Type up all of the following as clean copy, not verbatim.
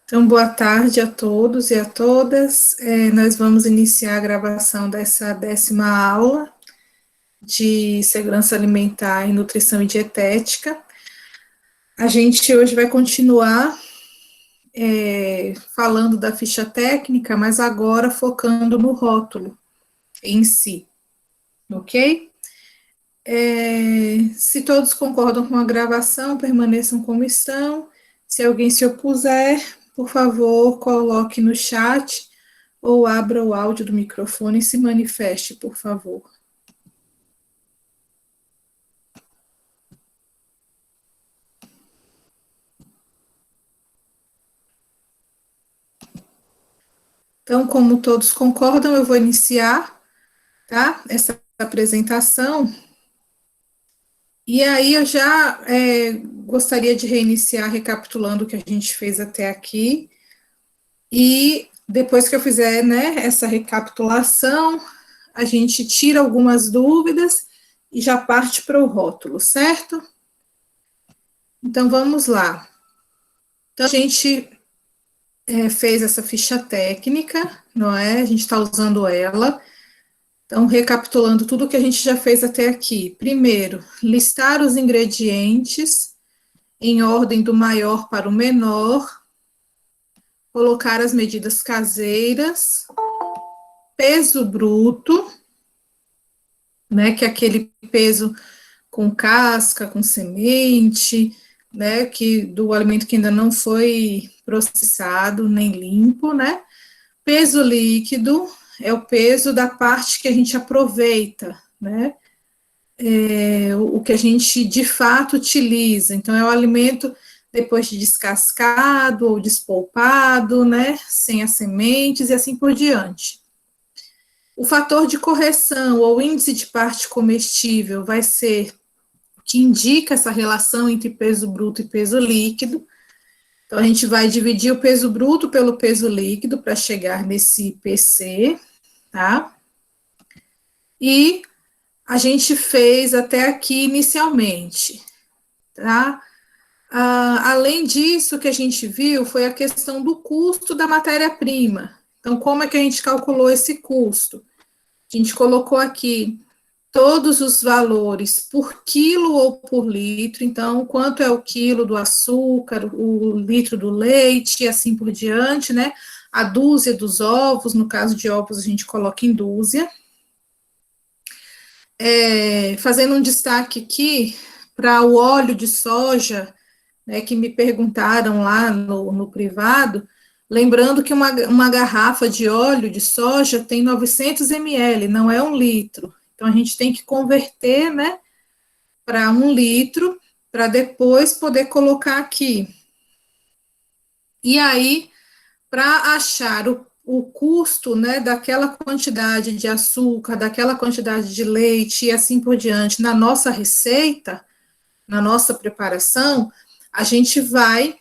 Então, boa tarde a todos e a todas. Nós vamos iniciar a gravação dessa 10ª aula de segurança alimentar e nutrição e dietética. A gente hoje vai continuar falando da ficha técnica, mas agora focando no rótulo em si, ok? Se todos concordam com a gravação, permaneçam como estão. Se alguém se opuser, por favor, coloque no chat ou abra o áudio do microfone e se manifeste, por favor. Então, como todos concordam, eu vou iniciar, tá, essa apresentação. E aí eu já gostaria de reiniciar recapitulando o que a gente fez até aqui. E depois que eu fizer, né, essa recapitulação, a gente tira algumas dúvidas e já parte para o rótulo, certo? Então, vamos lá. Então, a gente fez essa ficha técnica, não é? A gente está usando ela. Então, recapitulando tudo que a gente já fez até aqui. Primeiro, listar os ingredientes em ordem do maior para o menor, colocar as medidas caseiras, peso bruto, né, que é aquele peso com casca, com semente, né, que do alimento que ainda não foi processado nem limpo, né? Peso líquido é o peso da parte que a gente aproveita, né? O que a gente de fato utiliza. Então, é o alimento depois de descascado ou despolpado, né? Sem as sementes e assim por diante. O fator de correção ou índice de parte comestível vai ser o que indica essa relação entre peso bruto e peso líquido. Então, a gente vai dividir o peso bruto pelo peso líquido para chegar nesse PC, tá? E a gente fez até aqui inicialmente, tá? Além disso, o que a gente viu foi a questão do custo da matéria-prima. Então, como é que a gente calculou esse custo? A gente colocou aqui todos os valores por quilo ou por litro, então, quanto é o quilo do açúcar, o litro do leite e assim por diante, né? A dúzia dos ovos, no caso de ovos, a gente coloca em dúzia. Fazendo um destaque aqui para o óleo de soja, né, que me perguntaram lá no privado, lembrando que uma garrafa de óleo de soja tem 900 ml, não é 1 litro. Então, a gente tem que converter, né, para 1 litro, para depois poder colocar aqui. E aí, para achar o custo, né, daquela quantidade de açúcar, daquela quantidade de leite e assim por diante, na nossa receita, na nossa preparação, a gente vai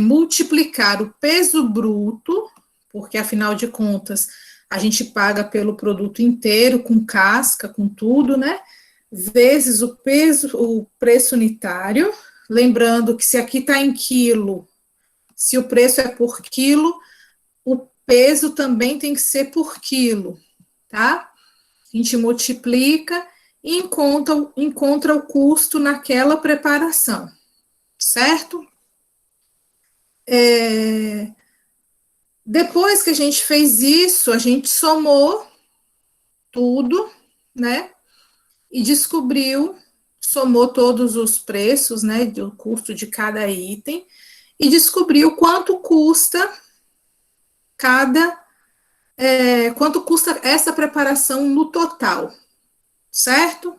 multiplicar o peso bruto, porque afinal de contas a gente paga pelo produto inteiro, com casca, com tudo, né? Vezes o preço unitário. Lembrando que se aqui está em quilo, se o preço é por quilo, o peso também tem que ser por quilo, tá? A gente multiplica e encontra o custo naquela preparação, certo? Depois que a gente fez isso, a gente somou tudo, né? E somou todos os preços, né? Do custo de cada item, e descobriu quanto custa quanto custa essa preparação no total, certo?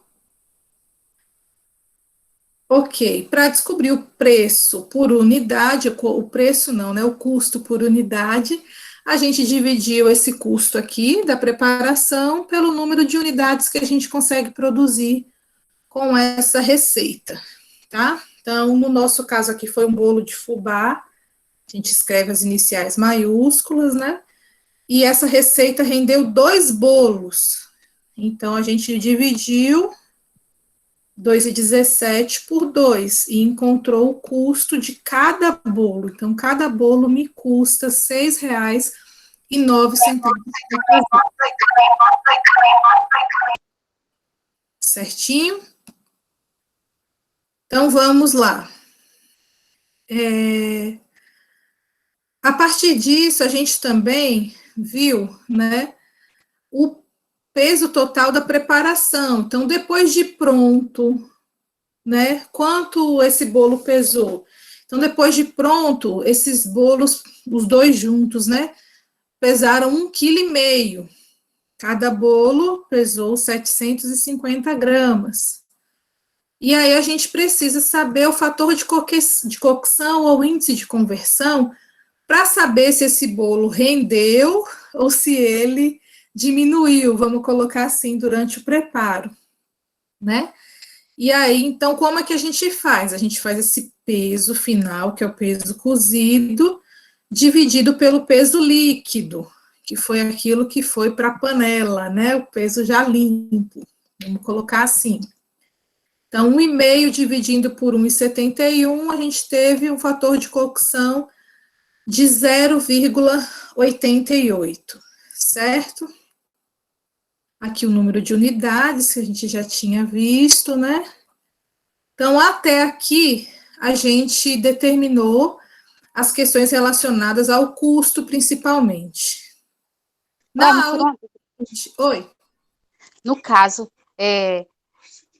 Ok, para descobrir o preço por unidade, o preço não, né? O custo por unidade, a gente dividiu esse custo aqui da preparação pelo número de unidades que a gente consegue produzir com essa receita, tá? Então, no nosso caso aqui foi um bolo de fubá, a gente escreve as iniciais maiúsculas, né? E essa receita rendeu 2 bolos. Então, a gente dividiu 2,17 por 2 e encontrou o custo de cada bolo. Então, cada bolo me custa R$ 6,09. Certinho? Então, vamos lá. A partir disso, a gente também viu, né, o peso total da preparação. Então, depois de pronto, né, quanto esse bolo pesou? Então, depois de pronto, esses bolos, os dois juntos, né, pesaram 1,5 kg. Cada bolo pesou 750 gramas. E aí a gente precisa saber o fator de cocção ou índice de conversão para saber se esse bolo rendeu ou se ele diminuiu, vamos colocar assim, durante o preparo, né? E aí, então, como é que a gente faz? A gente faz esse peso final, que é o peso cozido, dividido pelo peso líquido, que foi aquilo que foi para a panela, né? O peso já limpo. Vamos colocar assim. Então, 1,5 dividindo por 1,71, a gente teve um fator de cocção de 0,88, certo? Aqui o número de unidades que a gente já tinha visto, né? Então, até aqui, a gente determinou as questões relacionadas ao custo, principalmente. Na aula. Oi. No caso,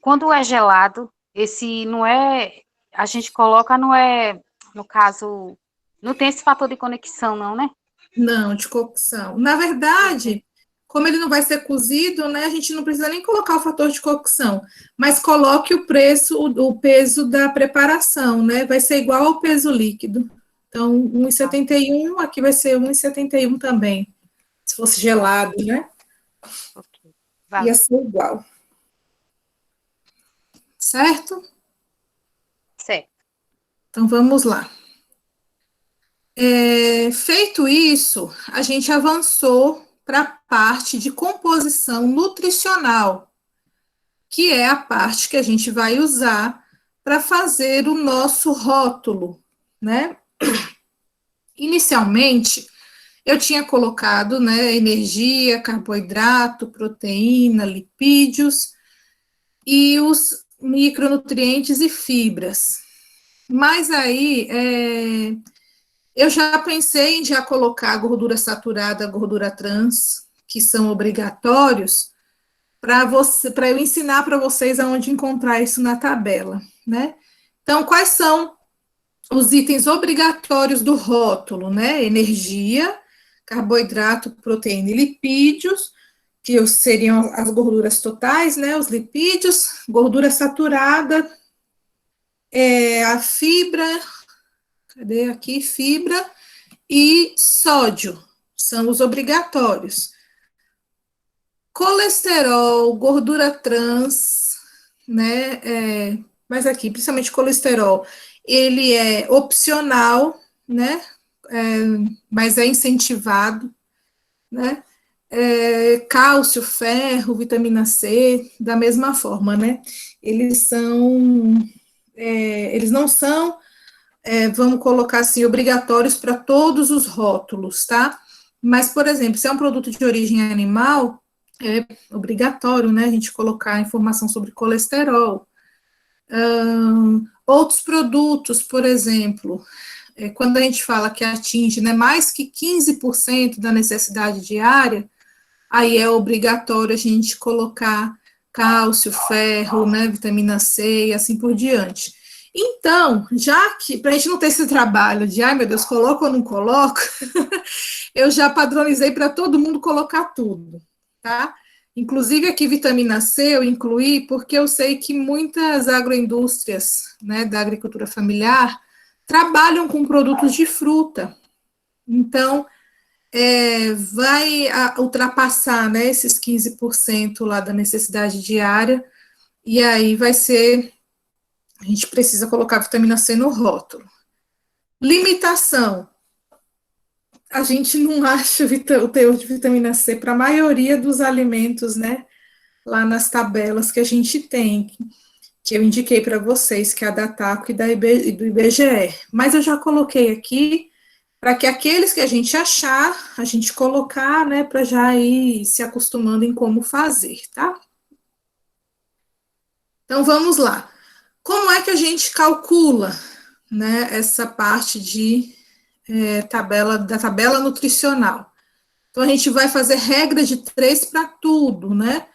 quando é gelado, esse não é. A gente coloca, não é. No caso, não tem esse fator de conexão, não, né? Não, de cocção. Na verdade, como ele não vai ser cozido, né, a gente não precisa nem colocar o fator de cocção, mas coloque o preço, o peso da preparação, né, vai ser igual ao peso líquido. Então, 1,71, aqui vai ser 1,71 também, se fosse gelado, né? Ok. Ia ser igual. Certo? Certo. Então, vamos lá. Feito isso, a gente avançou para a parte de composição nutricional, que é a parte que a gente vai usar para fazer o nosso rótulo, né? Inicialmente, eu tinha colocado, né, energia, carboidrato, proteína, lipídios e os micronutrientes e fibras. Mas aí, eu já pensei em já colocar a gordura saturada, a gordura trans, que são obrigatórios, para eu ensinar para vocês aonde encontrar isso na tabela, né? Então, quais são os itens obrigatórios do rótulo, né? Energia, carboidrato, proteína e lipídios, que seriam as gorduras totais, né? Os lipídios, gordura saturada, a fibra, cadê aqui? Fibra e sódio, são os obrigatórios. Colesterol, gordura trans, né? Mas aqui, principalmente colesterol, ele é opcional, né? Mas é incentivado, né? Cálcio, ferro, vitamina C, da mesma forma, né? Eles não são, vamos colocar assim, obrigatórios para todos os rótulos, tá? Mas, por exemplo, se é um produto de origem animal, é obrigatório, né, a gente colocar informação sobre colesterol. Outros produtos, por exemplo, quando a gente fala que atinge, né, mais que 15% da necessidade diária, aí é obrigatório a gente colocar cálcio, ferro, né, vitamina C e assim por diante. Então, já que, para a gente não ter esse trabalho de, ai meu Deus, coloco ou não coloco, eu já padronizei para todo mundo colocar tudo, tá? Inclusive aqui vitamina C eu incluí porque eu sei que muitas agroindústrias, né, da agricultura familiar trabalham com produtos de fruta. Então, vai ultrapassar, né, esses 15% lá da necessidade diária, e aí vai ser, a gente precisa colocar vitamina C no rótulo. Limitação, a gente não acha o teor de vitamina C para a maioria dos alimentos, né, lá nas tabelas que a gente tem. que eu indiquei para vocês, que é a da TACO e do IBGE. Mas eu já coloquei aqui para que aqueles que a gente achar, a gente colocar, né, para já ir se acostumando em como fazer, tá? Então vamos lá. Como é que a gente calcula, né, essa parte de da tabela nutricional? Então a gente vai fazer regra de 3 para tudo, né?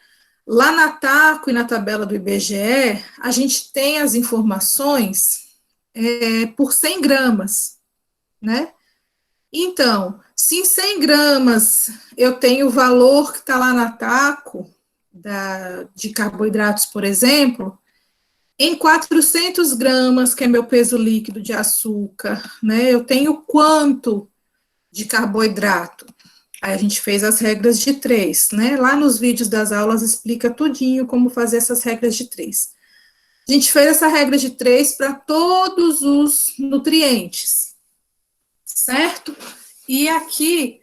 Lá na TACO e na tabela do IBGE, a gente tem as informações por 100 gramas, né? Então, se em 100 gramas eu tenho o valor que está lá na TACO, de carboidratos, por exemplo, em 400 gramas, que é meu peso líquido de açúcar, né, eu tenho quanto de carboidrato? Aí a gente fez as regras de 3, né? Lá nos vídeos das aulas explica tudinho como fazer essas regras de 3. A gente fez essa regra de 3 para todos os nutrientes, certo? E aqui,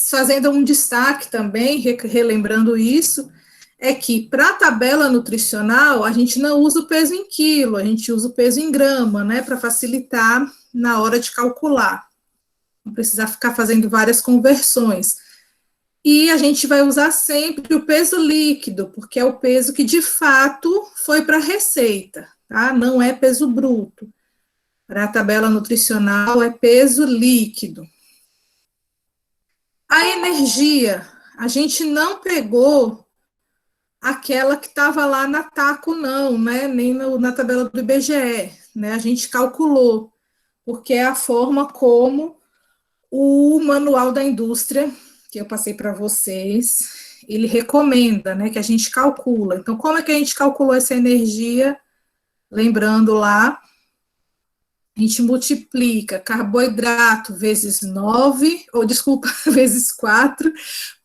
fazendo um destaque também, relembrando isso, é que para a tabela nutricional, a gente não usa o peso em quilo, a gente usa o peso em grama, né, para facilitar na hora de calcular, não precisar ficar fazendo várias conversões. E a gente vai usar sempre o peso líquido, porque é o peso que de fato foi para a receita, tá? Não é peso bruto. Para a tabela nutricional é peso líquido. A energia, a gente não pegou aquela que estava lá na TACO, não, né? Nem na tabela do IBGE, né? A gente calculou, porque é a forma como o manual da indústria, que eu passei para vocês, ele recomenda, né, que a gente calcula. Então, como é que a gente calculou essa energia? Lembrando lá, a gente multiplica carboidrato vezes 9, ou desculpa, vezes 4,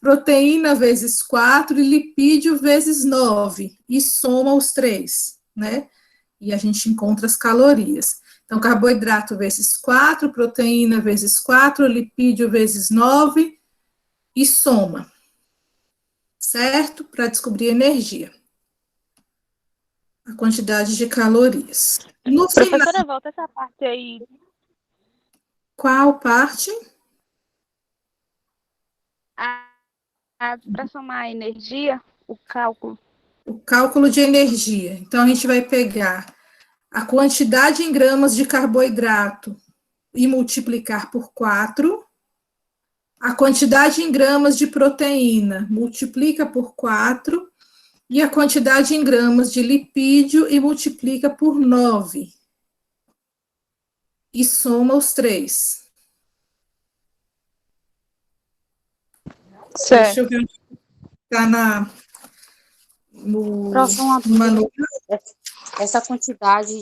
proteína vezes 4 e lipídio vezes 9, e soma os três, né? E a gente encontra as calorias. Então, carboidrato vezes 4, proteína vezes 4, lipídio vezes 9 e soma, certo? Para descobrir energia, a quantidade de calorias. No final, Professora, volta essa parte aí. qual parte? Para somar a energia, o cálculo. O cálculo de energia. Então, a gente vai pegar a quantidade em gramas de carboidrato e multiplicar por 4, a quantidade em gramas de proteína, multiplica por 4, e a quantidade em gramas de lipídio e multiplica por 9. E soma os três. Certo. Deixa eu ver onde está no Manuel. manual. Essa quantidade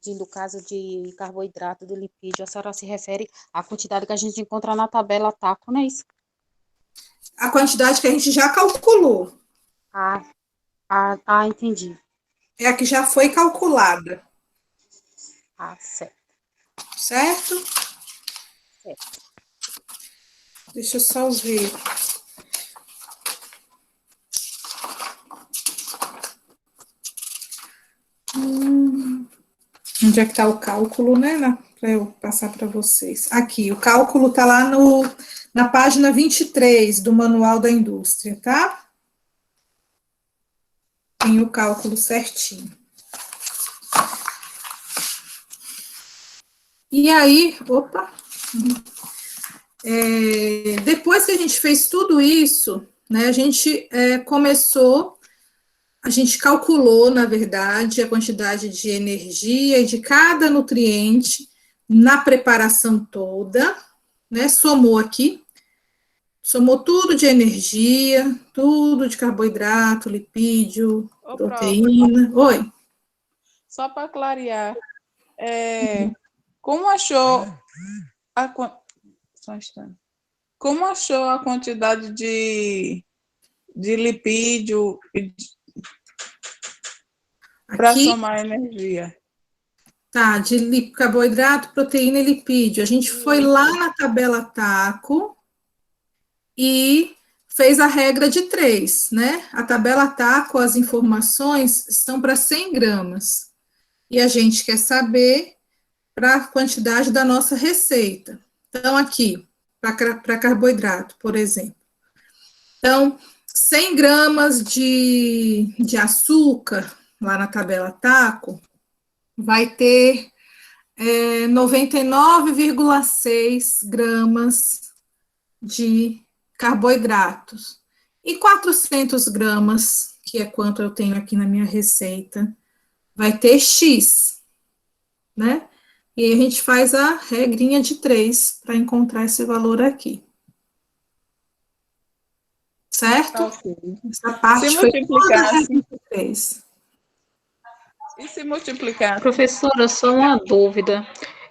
no caso de carboidrato, do lipídio, a senhora se refere à quantidade que a gente encontra na tabela TACO, não é isso? A quantidade que a gente já calculou. Entendi. É a que já foi calculada. Certo. Certo? Certo. Deixa eu só ver. Onde é que está o cálculo, né? Para eu passar para vocês. Aqui, o cálculo está lá na página 23 do Manual da Indústria, tá? Tem o cálculo certinho. E aí, depois que a gente fez tudo isso, né, a gente a gente calculou, na verdade, a quantidade de energia e de cada nutriente na preparação toda, né, somou tudo de energia, tudo de carboidrato, lipídio, proteína. Oi. Só para clarear, como achou a só um instante. Como achou a quantidade de lipídio para somar energia? Tá, de carboidrato, proteína e lipídio. A gente foi lá na tabela TACO e fez a regra de 3, né? A tabela TACO, as informações estão para 100 gramas. e a gente quer saber para a quantidade da nossa receita. Então, aqui, para carboidrato, por exemplo. Então, 100 gramas de açúcar, lá na tabela TACO, vai ter 99,6 gramas de carboidratos. E 400 gramas, que é quanto eu tenho aqui na minha receita, vai ter X, né? E aí a gente faz a regrinha de 3 para encontrar esse valor aqui. Certo? Ok. Essa parte Se foi toda a multiplicasse, regra de 3. e se multiplicasse? Professora, só uma dúvida.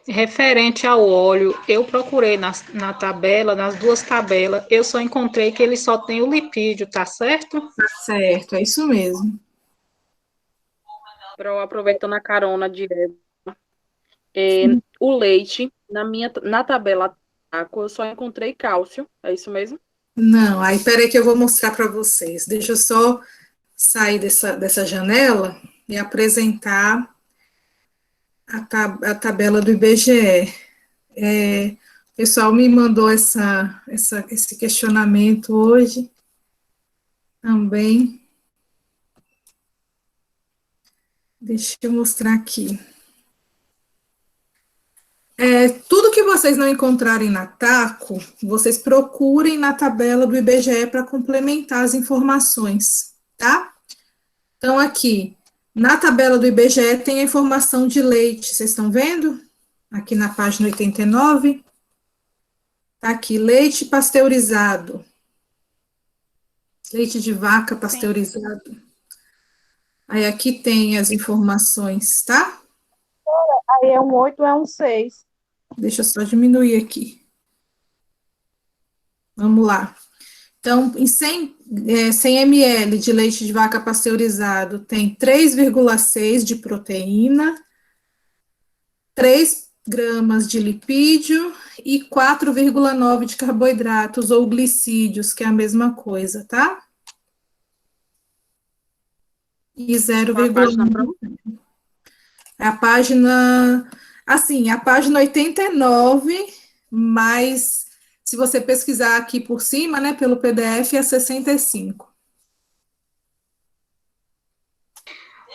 Referente ao óleo, eu procurei na tabela, nas duas tabelas, eu só encontrei que ele só tem o lipídio, tá certo? Tá certo, é isso mesmo. Aproveitando a carona direto, o leite, na tabela TACO, eu só encontrei cálcio, é isso mesmo? Não, aí peraí que eu vou mostrar para vocês. Deixa eu só sair dessa janela e apresentar a tabela do IBGE. O pessoal me mandou esse questionamento hoje também. Deixa eu mostrar aqui. Tudo que vocês não encontrarem na TACO, vocês procurem na tabela do IBGE para complementar as informações, tá? Então, aqui, na tabela do IBGE tem a informação de leite, vocês estão vendo? Aqui na página 89. Tá aqui, leite pasteurizado. Leite de vaca pasteurizado. Aí aqui tem as informações, tá? Aí é um 8, é um 6. Deixa eu só diminuir aqui. Vamos lá. Então, em 100 ml de leite de vaca pasteurizado, tem 3,6 de proteína, 3 gramas de lipídio e 4,9 de carboidratos ou glicídios, que é a mesma coisa, tá? E 0,1. A página, assim, a página 89, mas se você pesquisar aqui por cima, né, pelo PDF, é 65.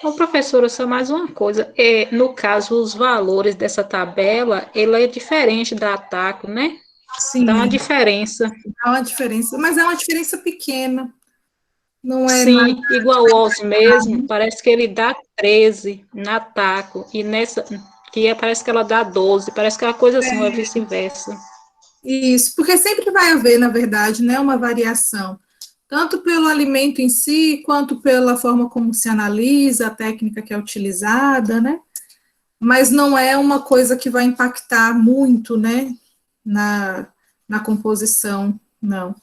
Ô, professora, só mais uma coisa. No caso, os valores dessa tabela, ele é diferente da TACO, né? Sim, Dá uma diferença. dá uma diferença, mas é uma diferença pequena. Não é nada. Sim, igual o OS mesmo, parece que ele dá 13 na TACO, e nessa, parece que ela dá 12, parece que é uma coisa assim, ou é vice-versa. Isso, porque sempre vai haver, na verdade, né, uma variação, tanto pelo alimento em si, quanto pela forma como se analisa, a técnica que é utilizada, né, mas não é uma coisa que vai impactar muito, né, na composição, não.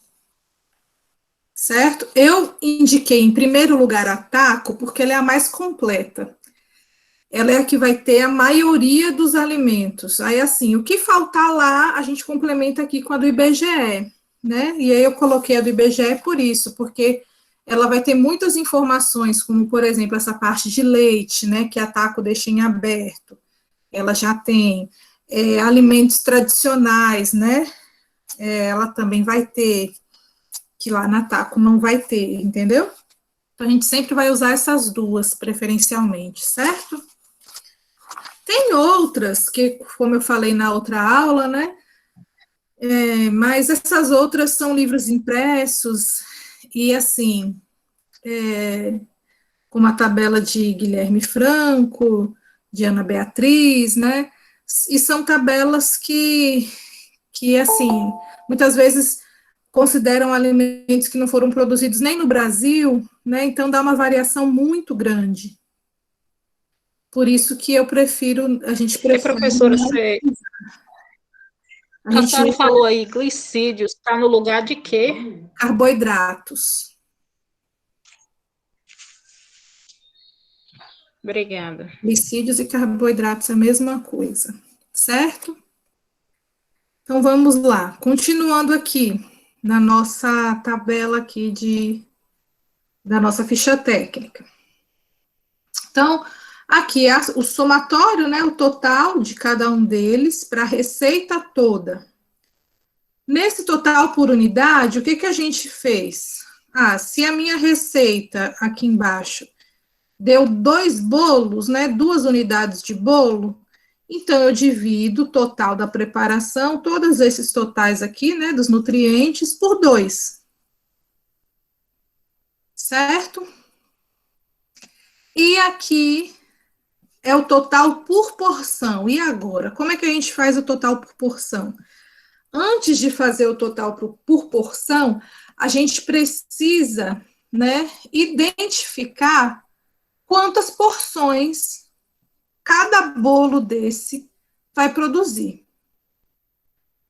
Certo? Eu indiquei, em primeiro lugar, a TACO, porque ela é a mais completa. Ela é a que vai ter a maioria dos alimentos. Aí, assim, o que faltar lá, a gente complementa aqui com a do IBGE, né? E aí eu coloquei a do IBGE por isso, porque ela vai ter muitas informações, como, por exemplo, essa parte de leite, né, que a TACO deixa em aberto. Ela já tem alimentos tradicionais, né? Ela também vai ter, que lá na TACO não vai ter, entendeu? Então, a gente sempre vai usar essas duas, preferencialmente, certo? Tem outras, que, como eu falei na outra aula, né? Mas essas outras são livros impressos, e assim, como a tabela de Guilherme Franco, de Ana Beatriz, né? E são tabelas que assim, muitas vezes consideram alimentos que não foram produzidos nem no Brasil, né? Então dá uma variação muito grande. Por isso que a gente prefere. Professora, a senhora usa falou aí, glicídios, está no lugar de quê? carboidratos. Obrigada. Glicídios e carboidratos é a mesma coisa, certo? Então vamos lá, continuando aqui na nossa tabela aqui da nossa ficha técnica. Então, Aqui é o somatório, né, o total de cada um deles para a receita toda. Nesse total por unidade, o que a gente fez? Se a minha receita aqui embaixo deu 2 bolos, né, 2 unidades de bolo, então eu divido o total da preparação, todos esses totais aqui, né, dos nutrientes, por 2. Certo? E aqui é o total por porção. E agora, como é que a gente faz o total por porção? Antes de fazer o total por porção, a gente precisa, né, identificar quantas porções cada bolo desse vai produzir.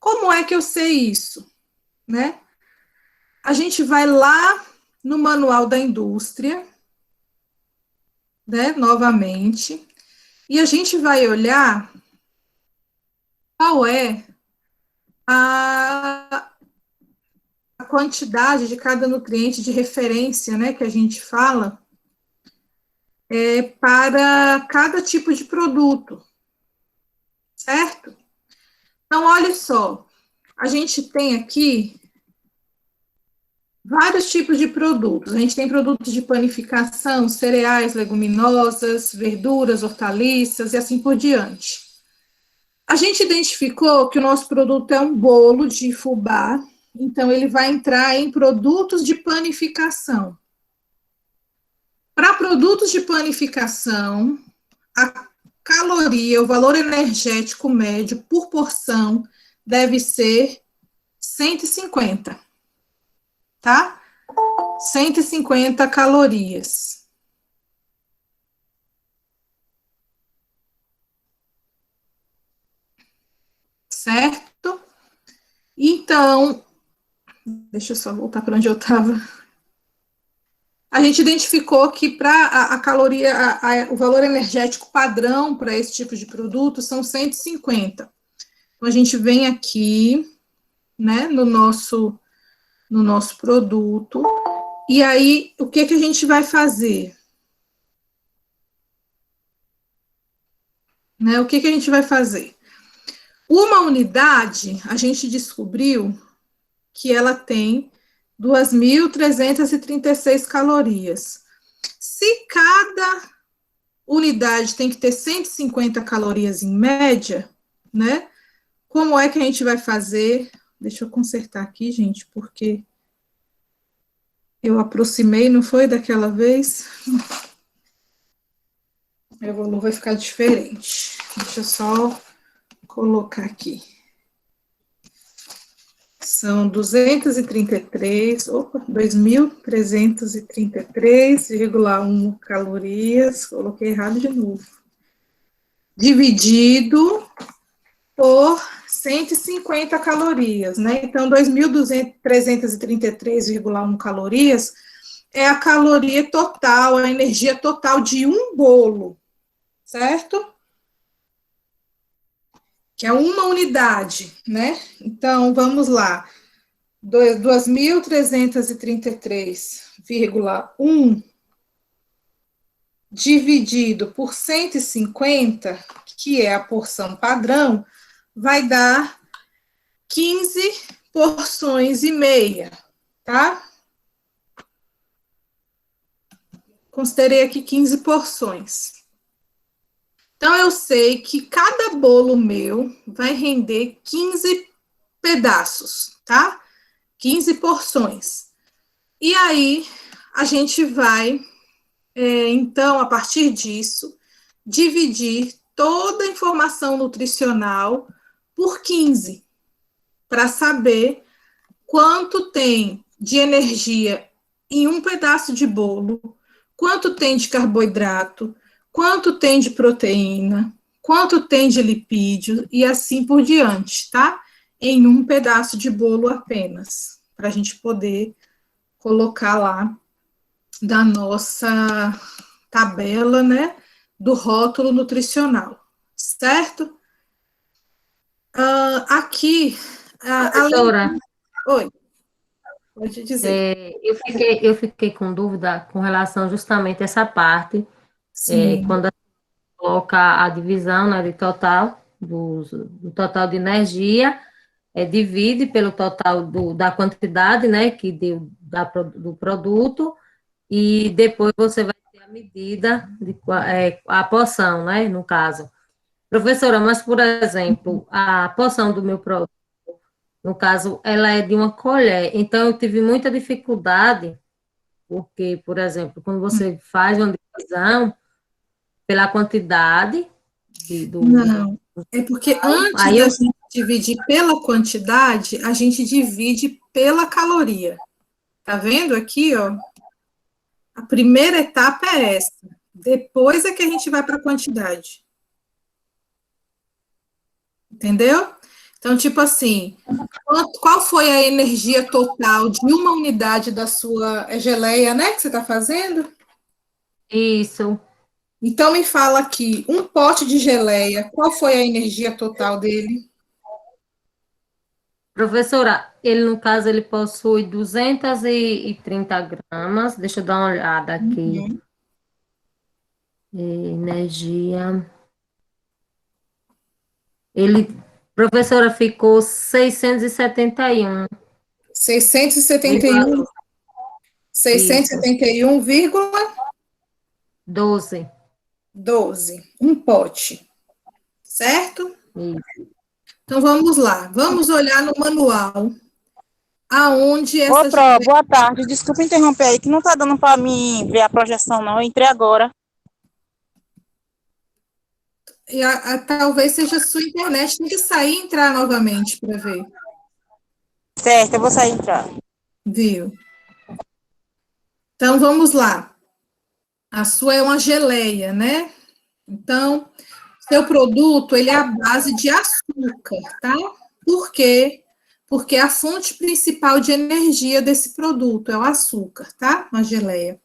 Como é que eu sei isso, né? A gente vai lá no manual da indústria, né, novamente, e a gente vai olhar qual é a quantidade de cada nutriente de referência, né, que a gente fala, para cada tipo de produto, certo? Então, olha só, a gente tem aqui vários tipos de produtos. A gente tem produtos de panificação, cereais, leguminosas, verduras, hortaliças e assim por diante. A gente identificou que o nosso produto é um bolo de fubá, então ele vai entrar em produtos de panificação. Para produtos de panificação, a caloria, o valor energético médio por porção deve ser 150, tá? 150 calorias. Certo? Então, deixa eu só voltar para onde eu estava. A gente identificou que para a caloria, o valor energético padrão para esse tipo de produto são 150. Então, a gente vem aqui, né, no nosso produto, e aí, o que a gente vai fazer? Né, o que a gente vai fazer? Uma unidade, a gente descobriu que ela tem 2.336 calorias. Se cada unidade tem que ter 150 calorias em média, né? Como é que a gente vai fazer? Deixa eu consertar aqui, gente, porque eu aproximei, não foi daquela vez? O valor vai ficar diferente. Deixa eu só colocar aqui. São 2.333,1 calorias, coloquei errado de novo, dividido por 150 calorias, né? Então, 2.333,1 calorias é a caloria total, a energia total de um bolo, certo? Que é uma unidade, né? Então, vamos lá. 2.333,1 dividido por 150, que é a porção padrão, vai dar 15 porções e meia, tá? Considerei aqui 15 porções. Então, eu sei que cada bolo meu vai render 15 pedaços, tá? 15 porções. E aí, a gente vai, então, a partir disso, dividir toda a informação nutricional por 15, para saber quanto tem de energia em um pedaço de bolo, quanto tem de carboidrato, quanto tem de proteína, quanto tem de lipídio e assim por diante, tá? Em um pedaço de bolo apenas, para a gente poder colocar lá da nossa tabela, né, do rótulo nutricional, certo? Aqui, Professora, Oi, pode dizer. eu fiquei com dúvida com relação justamente a essa parte, Sim. quando coloca a divisão, né, de total, do total de energia, divide pelo total da quantidade, né, que deu do produto, e depois você vai ter a medida, a porção, né, no caso. Professora, mas, por exemplo, a porção do meu produto, no caso, ela é de uma colher, então eu tive muita dificuldade, porque, por exemplo, quando você faz uma divisão pela quantidade Não, é porque antes aí da eu, gente dividir pela quantidade, a gente divide pela caloria. Tá vendo aqui, ó? A primeira etapa é essa. Depois é que a gente vai para a quantidade. Entendeu? Então, tipo assim, qual foi a energia total de uma unidade da sua geleia, né, que você está fazendo? isso, Então, me fala aqui, um pote de geleia, qual foi a energia total dele? professora, ele, no caso, ele possui 230 gramas, deixa eu dar uma olhada aqui, energia, ele, professora, ficou 671, 671, isso, 671,12, 12, um pote, certo? isso. Então, vamos lá, vamos olhar no manual, aonde essa Outra, geleia... boa tarde. Desculpa interromper aí, que não tá dando para mim ver a projeção, não. Eu entrei agora. talvez seja a sua internet, tem que sair e entrar novamente para ver, Certo, eu vou sair e entrar. viu? Então, vamos lá. A sua é uma geleia, né? Então, seu produto, ele é a base de açúcar, tá? Por quê? Porque a fonte principal de energia desse produto é o açúcar, tá? Uma geleia.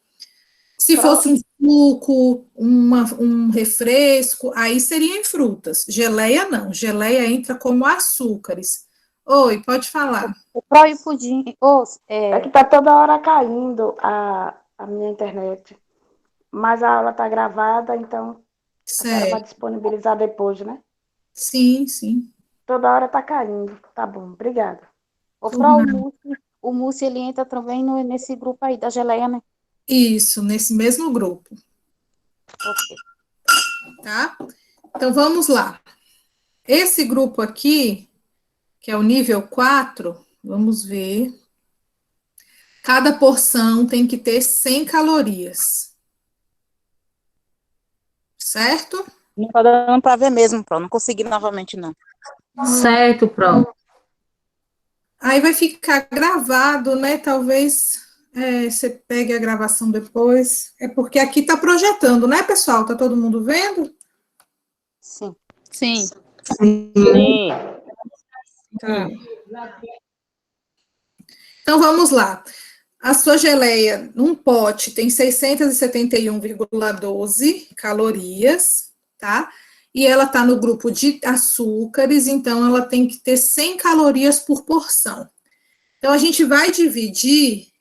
Se fosse um suco, um refresco, aí seria em frutas. Geleia não, geleia entra como açúcares. Oi, pode falar. O Pro e o pudim. É que tá toda hora caindo a minha internet. Mas a aula tá gravada, então a senhora vai Certo. disponibilizar depois, né? Sim, sim. Toda hora tá caindo. Tá bom, obrigada. O Por Pro, nada. o mousse, ele entra também nesse grupo aí da geleia, né? Isso, nesse mesmo grupo, Ok. tá? Então vamos lá. Esse grupo aqui, que é o nível 4, vamos ver. Cada porção tem que ter 100 calorias, certo? Não tá dando para ver mesmo, Pro. Não consegui novamente, não. Certo, Pro. Aí vai ficar gravado, né? Talvez você pegue a gravação depois. É porque aqui tá projetando, né, pessoal? Tá todo mundo vendo? Sim. Sim. Sim. Tá. Então vamos lá. A sua geleia, num pote, tem 671,12 calorias, tá? E ela tá no grupo de açúcares, então ela tem que ter 100 calorias por porção. Então a gente vai dividir,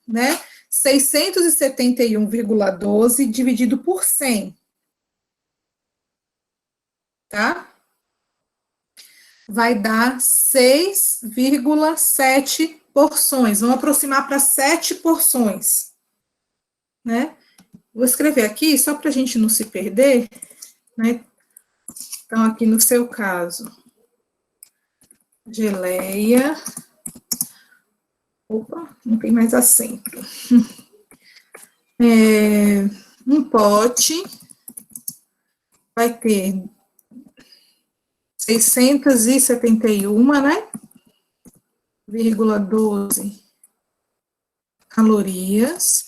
né? 671,12 dividido por 100, tá? Vai dar 6,7 porções. Vamos aproximar para 7 porções, né? Vou escrever aqui só para a gente não se perder, né? Então, aqui no seu caso, geleia. Opa, não tem mais acento. Um pote vai ter 671, né? 12 calorias.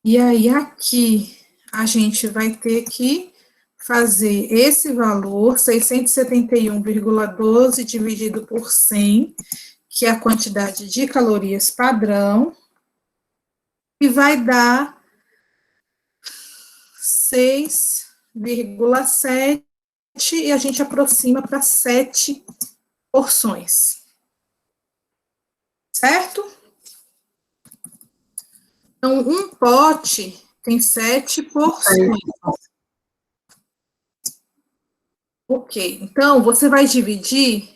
E aí, aqui, a gente vai ter que fazer esse valor, 671,12 dividido por 100, que é a quantidade de calorias padrão, e vai dar 6,7, e a gente aproxima para 7 porções. Certo? Então, um pote Tem 7 porções. Ok, então você vai dividir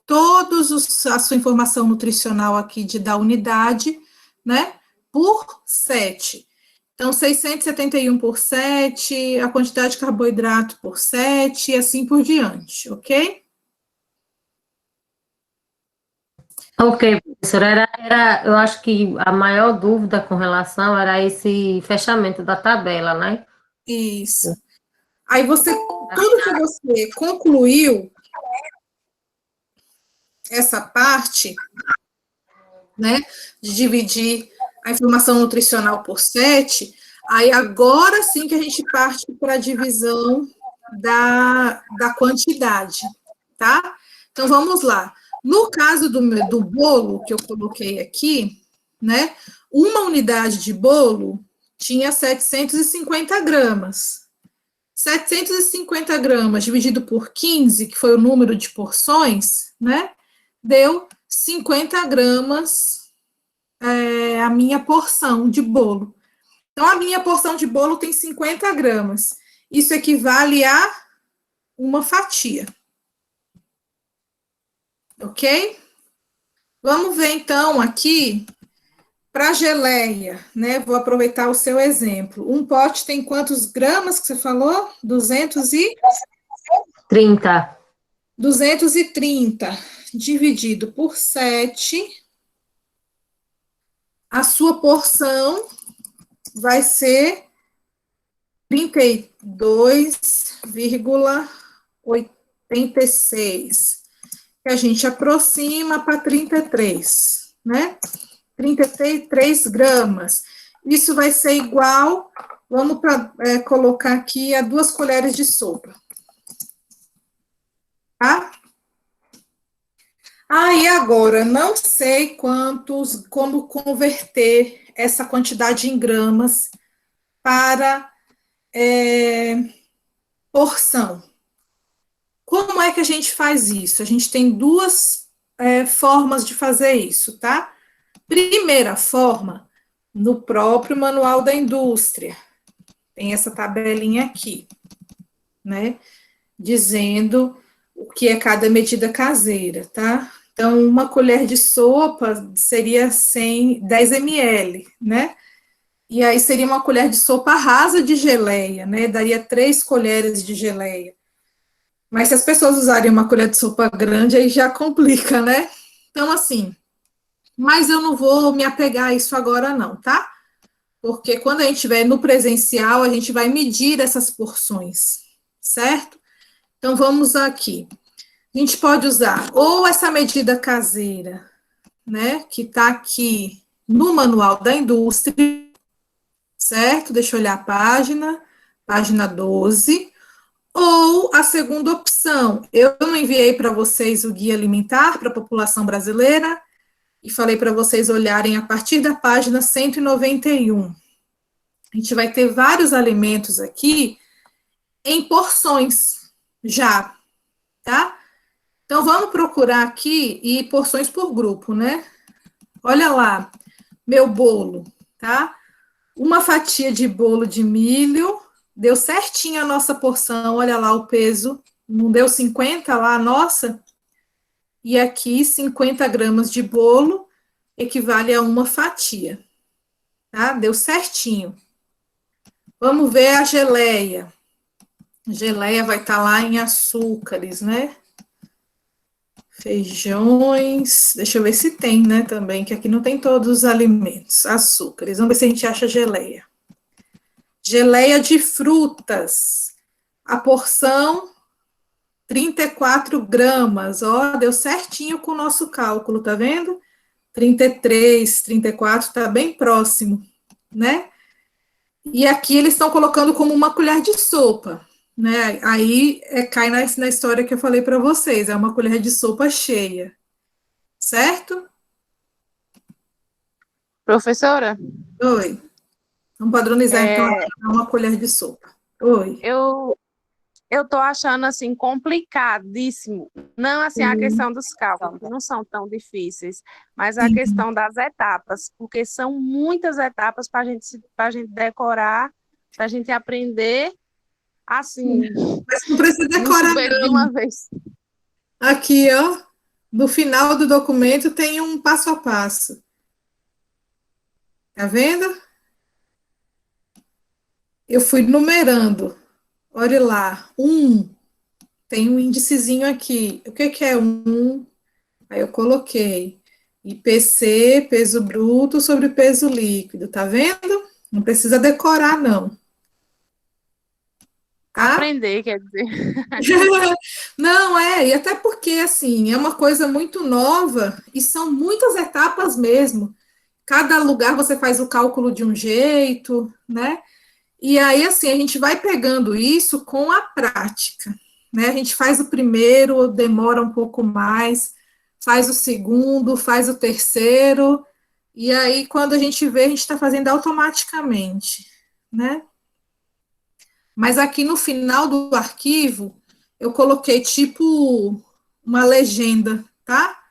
a sua informação nutricional aqui da unidade, né, por 7. Então, 671 por 7, a quantidade de carboidrato por 7, e assim por diante, ok? Ok, professora, eu acho que a maior dúvida com relação era esse fechamento da tabela, né? Isso. Aí tudo que você concluiu, essa parte, né, de dividir a informação nutricional por 7, aí agora sim que a gente parte para a divisão da quantidade, tá? Então, vamos lá. No caso do bolo que eu coloquei aqui, né, uma unidade de bolo tinha 750 gramas. 750 gramas dividido por 15, que foi o número de porções, né, deu 50 gramas a minha porção de bolo. Então, a minha porção de bolo tem 50 gramas. Isso equivale a uma fatia. Ok? Vamos ver, então, aqui para a geleia, né? Vou aproveitar o seu exemplo. Um pote tem quantos gramas que você falou? 30. 230 dividido por 7, a sua porção vai ser 32,86, que a gente aproxima para 33, né? 33 gramas. Isso vai ser igual, vamos colocar aqui a 2 colheres de sopa. Tá? E agora, não sei como converter essa quantidade em gramas para porção. Como é que a gente faz isso? A gente tem duas formas de fazer isso, tá? Primeira forma, no próprio manual da indústria, tem essa tabelinha aqui, né? Dizendo o que é cada medida caseira, tá? Então, uma colher de sopa seria 10 ml, né? E aí seria uma colher de sopa rasa de geleia, né? Daria 3 colheres de geleia. Mas se as pessoas usarem uma colher de sopa grande, aí já complica, né? Então, assim, mas eu não vou me apegar a isso agora, não, tá? Porque quando a gente estiver no presencial, a gente vai medir essas porções, certo? Então, vamos aqui. A gente pode usar ou essa medida caseira, né, que está aqui no manual da indústria, certo? Deixa eu olhar a página 12, ou a segunda opção. Eu não enviei para vocês o guia alimentar para a população brasileira e falei para vocês olharem a partir da página 191. A gente vai ter vários alimentos aqui em porções já, tá? Então, vamos procurar aqui e porções por grupo, né? Olha lá, meu bolo, tá? Uma fatia de bolo de milho, deu certinho a nossa porção, olha lá o peso, não deu 50 lá a nossa? E aqui, 50 gramas de bolo equivale a uma fatia, tá? Deu certinho. Vamos ver a geleia. A geleia vai estar lá em açúcares, né? Feijões, deixa eu ver se tem, né, também, que aqui não tem todos os alimentos. Açúcares, vamos ver se a gente acha geleia. Geleia de frutas, a porção 34 gramas, ó, deu certinho com o nosso cálculo, tá vendo? 33, 34, tá bem próximo, né? E aqui eles estão colocando como uma colher de sopa, né? Aí cai na história que eu falei para vocês, é uma colher de sopa cheia, certo? Professora, Oi. Vamos padronizar, então, uma colher de sopa. Oi. eu Eu estou achando assim complicadíssimo. Não assim a questão dos cálculos, que não são tão difíceis, mas a Sim. questão das etapas, porque são muitas etapas para a gente decorar, para a gente aprender assim, Mas não precisa muito decorar, bem de não. uma vez. Aqui, ó, no final do documento tem um passo a passo. Tá vendo? Eu fui numerando. Olha lá, tem um índicezinho aqui. O que que é um? Aí eu coloquei IPC, peso bruto sobre peso líquido, tá vendo? Não precisa decorar, não, tá? Aprender, quer dizer. Não, e até porque, assim, é uma coisa muito nova e são muitas etapas mesmo. Cada lugar você faz o cálculo de um jeito, né? E aí, assim, a gente vai pegando isso com a prática, né? A gente faz o primeiro, demora um pouco mais, faz o segundo, faz o terceiro, e aí, quando a gente vê, a gente está fazendo automaticamente, né? Mas aqui no final do arquivo, eu coloquei tipo uma legenda, tá?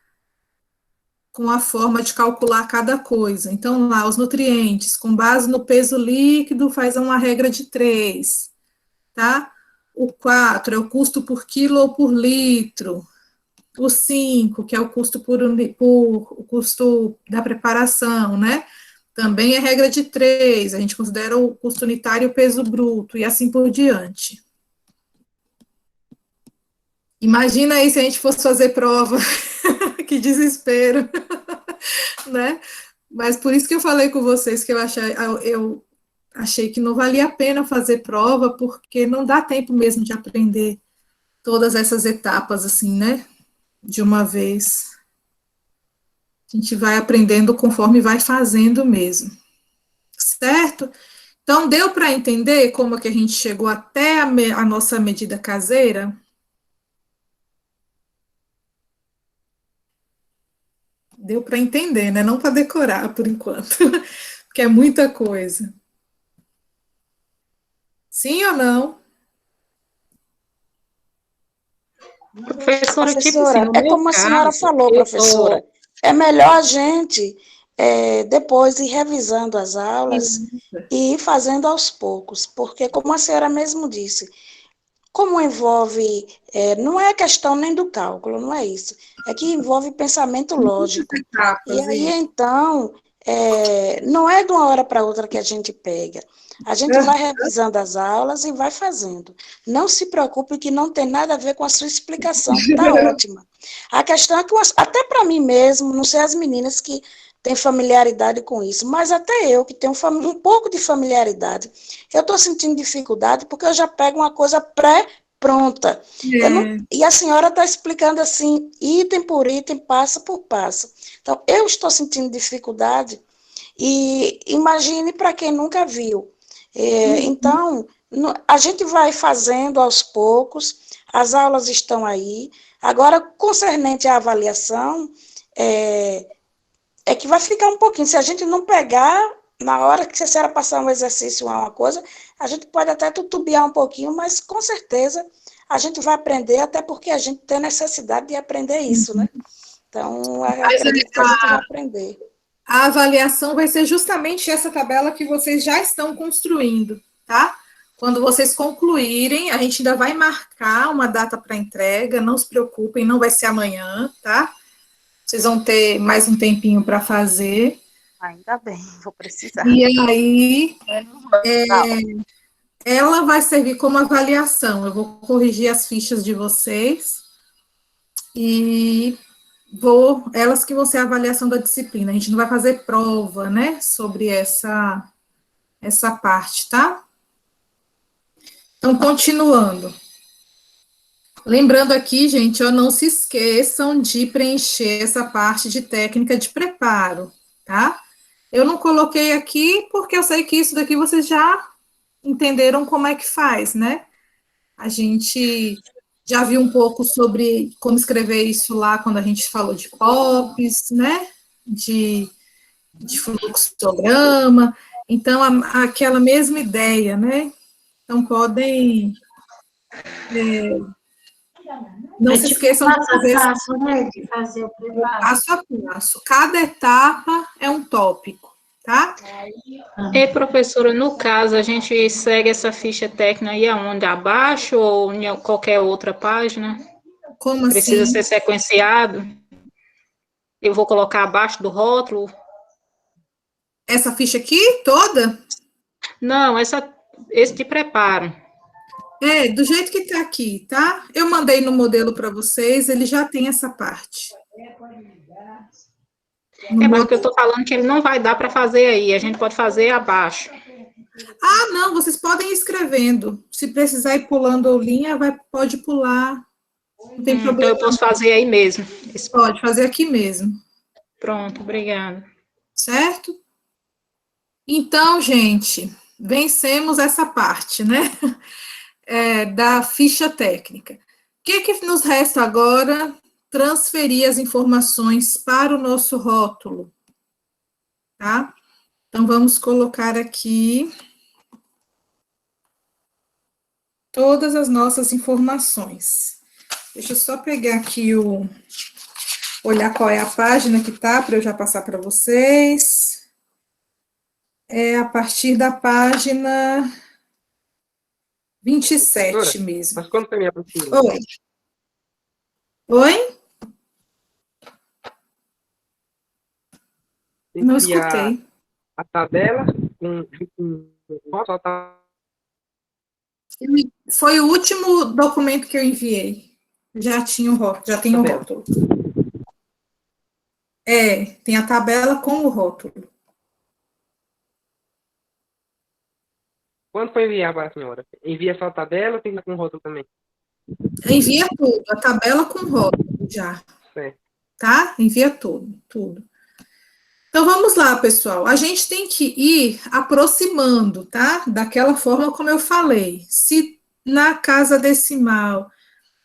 Com a forma de calcular cada coisa. Então, lá, os nutrientes, com base no peso líquido, faz uma regra de 3, tá? O 4 é o custo por quilo ou por litro. O 5, que é o custo o custo da preparação, né? Também é regra de 3, a gente considera o custo unitário e o peso bruto, e assim por diante. Imagina aí se a gente fosse fazer prova, que desespero, né? Mas por isso que eu falei com vocês que eu achei que não valia a pena fazer prova, porque não dá tempo mesmo de aprender todas essas etapas, assim, né? De uma vez. A gente vai aprendendo conforme vai fazendo mesmo. Certo? Então, deu para entender como é que a gente chegou até a nossa medida caseira? Deu para entender, né? Não para decorar, por enquanto, porque é muita coisa. Sim ou não? Professora, tipo assim, Professora, no é meu como a senhora caso, falou, eu professora. tô. É melhor a gente, depois, ir revisando as aulas e ir fazendo aos poucos, porque, como a senhora mesmo disse, como envolve, não é questão nem do cálculo, não é isso, é que envolve pensamento Muitas lógico. E etapas, aí, isso. então, não é de uma hora para outra que a gente pega. A gente vai revisando as aulas e vai fazendo. Não se preocupe que não tem nada a ver com a sua explicação, que está ótima. A questão é que, até para mim mesmo, não sei as meninas que têm familiaridade com isso, mas até eu, que tenho um pouco de familiaridade, eu estou sentindo dificuldade porque eu já pego uma coisa pré-pronta. E a senhora está explicando assim, item por item, passo por passo. Então, eu estou sentindo dificuldade e imagine para quem nunca viu. Então, a gente vai fazendo aos poucos, as aulas estão aí. Agora, concernente à avaliação, que vai ficar um pouquinho. Se a gente não pegar, na hora que a senhora passar um exercício ou uma coisa, a gente pode até tutubiar um pouquinho, mas com certeza a gente vai aprender, até porque a gente tem necessidade de aprender isso, né? Então, acredito que a gente vai aprender. A avaliação vai ser justamente essa tabela que vocês já estão construindo, tá? Quando vocês concluírem, a gente ainda vai marcar uma data para entrega, não se preocupem, não vai ser amanhã, tá? Vocês vão ter mais um tempinho para fazer. Ainda bem, vou precisar. E aí, ela vai servir como avaliação. Eu vou corrigir as fichas de vocês e elas que vão ser a avaliação da disciplina. A gente não vai fazer prova, né, sobre essa parte, tá? Então, continuando. Lembrando aqui, gente, não se esqueçam de preencher essa parte de técnica de preparo, tá? Eu não coloquei aqui porque eu sei que isso daqui vocês já entenderam como é que faz, né? A gente já viu um pouco sobre como escrever isso lá quando a gente falou de POPs, né? De fluxograma. Então, aquela mesma ideia, né? Então, podem Não É se tipo esqueçam de passo a fazer passo, né, de fazer o preparo. passo a passo. Cada etapa é um tópico, tá? E, professora, no caso, a gente segue essa ficha técnica aí aonde? Abaixo ou em qualquer outra página? Como Precisa assim? ser sequenciado? Eu vou colocar abaixo do rótulo? Essa ficha aqui toda? Não, esse de preparo. É, do jeito que tá aqui, tá? Eu mandei no modelo para vocês, ele já tem essa parte. No É, mas o que eu estou modelo. falando é que ele não vai dar para fazer aí, a gente pode fazer abaixo. Ah, não, vocês podem ir escrevendo. Se precisar ir pulando linha, pode pular. Não tem Então eu problema. posso fazer aí mesmo. Pode fazer aqui mesmo, Pronto, obrigada. certo? Então, gente, vencemos essa parte, né? Da ficha técnica. O que nos resta agora? Transferir as informações para o nosso rótulo, tá? Então, vamos colocar aqui todas as nossas informações. Deixa eu só pegar aqui olhar qual é a página que tá, para eu já passar para vocês. É a partir da página 27 mesmo. Mas quando foi minha apostila? Oi. Oi? Não escutei. A tabela com foto, tá? Foi o último documento que eu enviei. Já tinha o rótulo, já tem o rótulo. Tem a tabela com o rótulo. Quando foi enviar para a senhora? Envia só a tabela ou tem com rótulo também? Envia tudo, a tabela com o rótulo já. Certo. Tá? Envia tudo. Então, vamos lá, pessoal. A gente tem que ir aproximando, tá? Daquela forma como eu falei. Se na casa decimal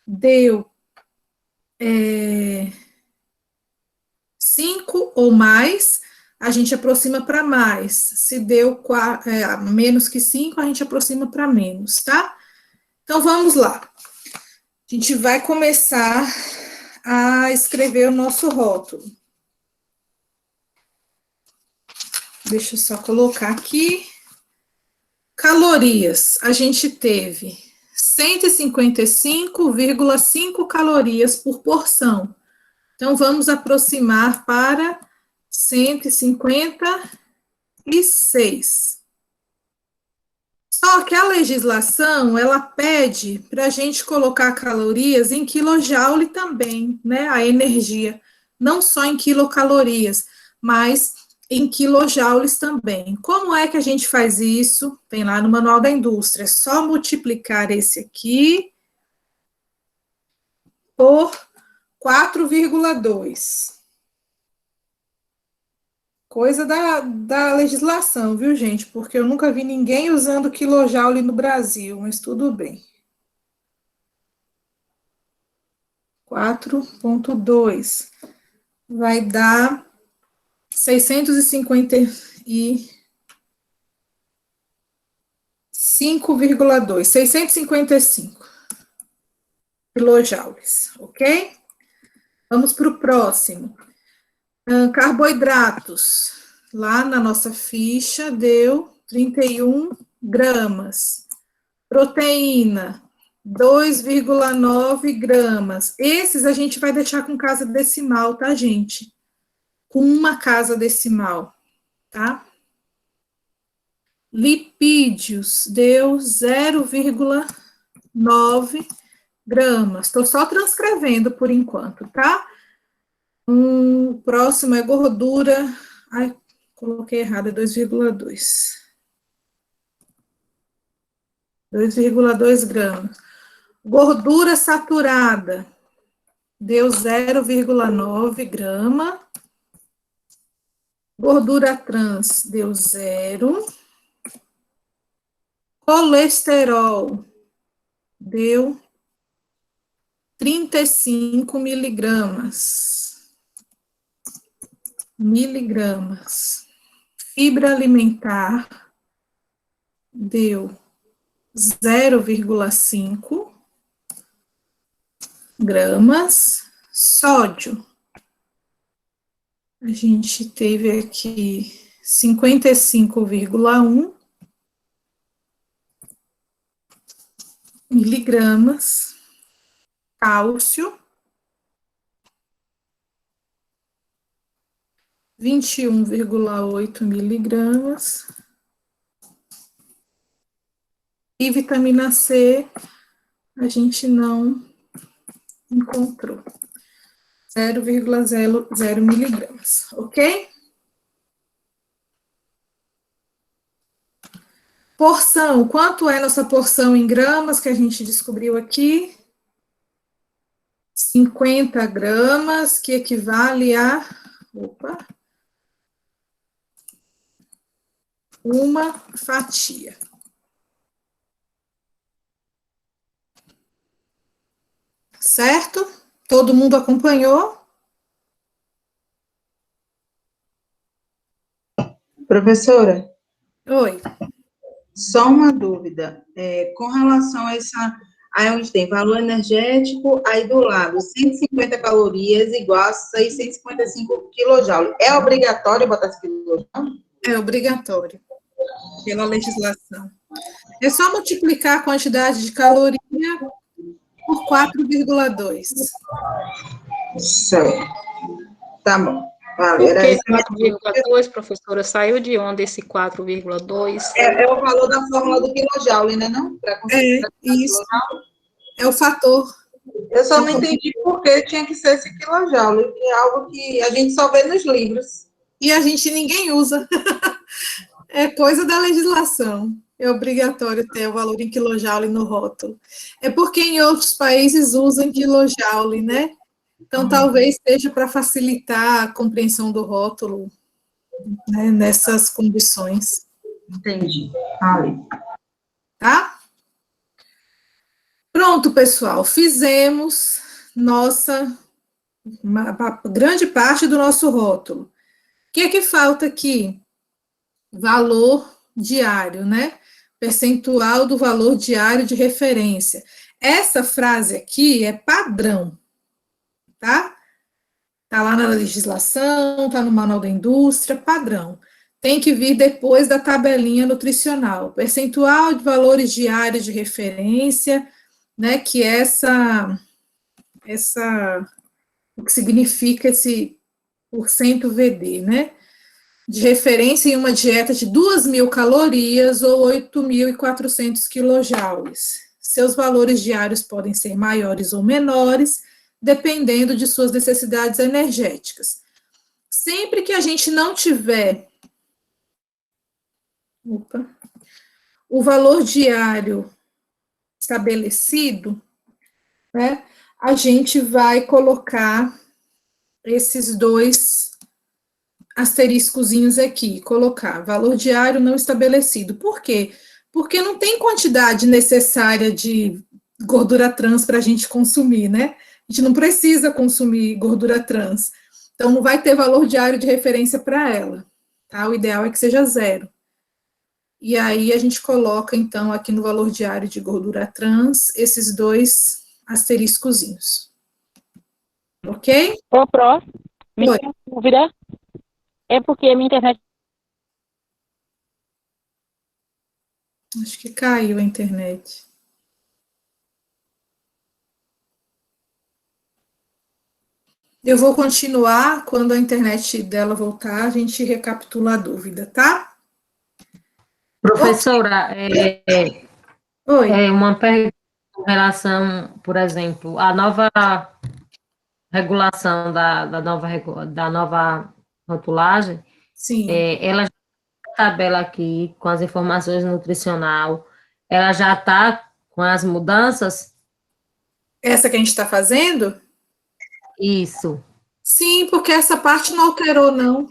deu 5 ou mais, a gente aproxima para mais. Se deu menos que 5, a gente aproxima para menos, tá? Então, vamos lá. A gente vai começar a escrever o nosso rótulo. Deixa eu só colocar aqui. Calorias. A gente teve 155,5 calorias por porção. Então, vamos aproximar para 156. Só que a legislação, ela pede para a gente colocar calorias em quilojoule também, né? A energia, não só em quilocalorias, mas em quilojoules também. Como é que a gente faz isso? Tem lá no Manual da Indústria, é só multiplicar esse aqui por 4,2. Coisa da legislação, viu, gente? Porque eu nunca vi ninguém usando quilojoule no Brasil, mas tudo bem. 4,2 vai dar 655,2, 655 quilojoules, ok? Vamos para o próximo. Carboidratos. Lá na nossa ficha deu 31 gramas. Proteína, 2,9 gramas. Esses a gente vai deixar com casa decimal, tá, gente? Com uma casa decimal, tá? Lipídios, deu 0,9 gramas. Estou só transcrevendo por enquanto, tá? O próximo é gordura. Ai, coloquei errado, é 2,2. 2,2 gramas. Gordura saturada, deu 0,9 grama. Gordura trans, deu 0. Colesterol, deu 35 miligramas. Fibra alimentar, deu 0,5 gramas. Sódio, a gente teve aqui 55,1 miligramas. Cálcio, 21,8 miligramas. E vitamina C, a gente não encontrou. 0,00 miligramas, ok? Porção, quanto é nossa porção em gramas que a gente descobriu aqui? 50 gramas, que equivale a... Opa! Uma fatia. Certo? Todo mundo acompanhou? Professora, Oi. só uma dúvida. Com relação a essa, aí onde tem valor energético, aí do lado, 150 calorias igual a 655 kJ. É obrigatório botar esse quilojoule? É obrigatório, pela legislação. É só multiplicar a quantidade de caloria por 4,2. Certo. Tá bom. Por Vale, era que isso. 4,2, professora? Saiu de onde esse 4,2? É o valor da fórmula do quilojoule, né, não? Para conseguir Isso. É o fator. Eu só não entendi por que tinha que ser esse quilojoule, que é algo que a gente só vê nos livros. E a gente ninguém usa. É coisa da legislação. É obrigatório ter o valor em quilojoule no rótulo. É porque em outros países usam quilojoule, né? Então, talvez seja para facilitar a compreensão do rótulo, né, nessas condições. Entendi. Ali. Tá? Pronto, pessoal. Fizemos grande parte do nosso rótulo. O que é que falta aqui? Valor diário, né? Percentual do valor diário de referência. Essa frase aqui é padrão, tá? Tá lá na legislação, tá no Manual da Indústria, padrão. Tem que vir depois da tabelinha nutricional. Percentual de valores diários de referência, né? Que é o que significa esse porcento VD, né? De referência em uma dieta de 2.000 calorias ou 8.400 quilojoules. Seus valores diários podem ser maiores ou menores, dependendo de suas necessidades energéticas. Sempre que a gente não tiver o valor diário estabelecido, né, a gente vai colocar esses dois asteriscozinhos aqui, colocar valor diário não estabelecido. Por quê? Porque não tem quantidade necessária de gordura trans para a gente consumir, né? A gente não precisa consumir gordura trans. Então, não vai ter valor diário de referência para ela, tá? O ideal é que seja 0. E aí, a gente coloca, então, aqui no valor diário de gordura trans, esses dois asteriscozinhos. Ok? Ô, Pró, minha Oi. dúvida é porque a minha internet... Acho que caiu a internet. Eu vou continuar, quando a internet dela voltar, a gente recapitula a dúvida, tá? Professora, Oi. uma pergunta em relação, por exemplo, à nova regulação da nova rotulagem, Sim. ela já tem a tabela aqui com as informações nutricional, ela já está com as mudanças? Essa que a gente está fazendo? Isso. Sim, porque essa parte não alterou, não.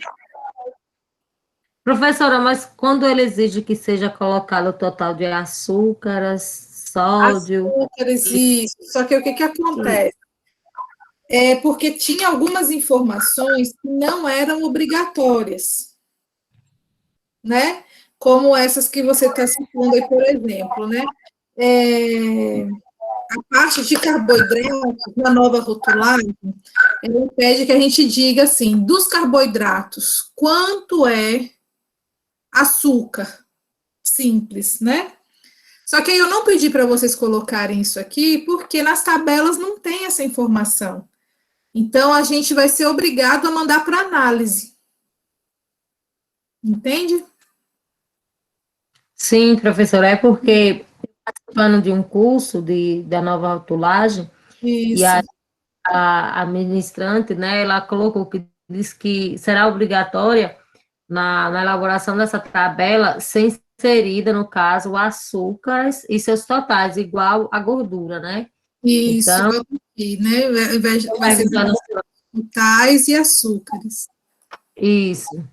Professora, mas quando ele exige que seja colocado o total de açúcares, sódio... Açúcares, isso. Só que o que acontece? É porque tinha algumas informações que não eram obrigatórias, né? Como essas que você está citando aí, por exemplo, né? a parte de carboidrato, na nova rotulagem, ela pede que a gente diga assim, dos carboidratos, quanto é açúcar? Simples, né? Só que aí eu não pedi para vocês colocarem isso aqui, porque nas tabelas não tem essa informação. Então, a gente vai ser obrigado a mandar para análise. Entende? Sim, professora, é porque participando de um curso da nova rotulagem, e Isso. a ministrante, né, ela colocou que diz que será obrigatória na elaboração dessa tabela ser inserida, no caso, o açúcar e seus totais, igual a gordura, né? Isso, Então, aqui, né? Vai ser totais e açúcares. isso.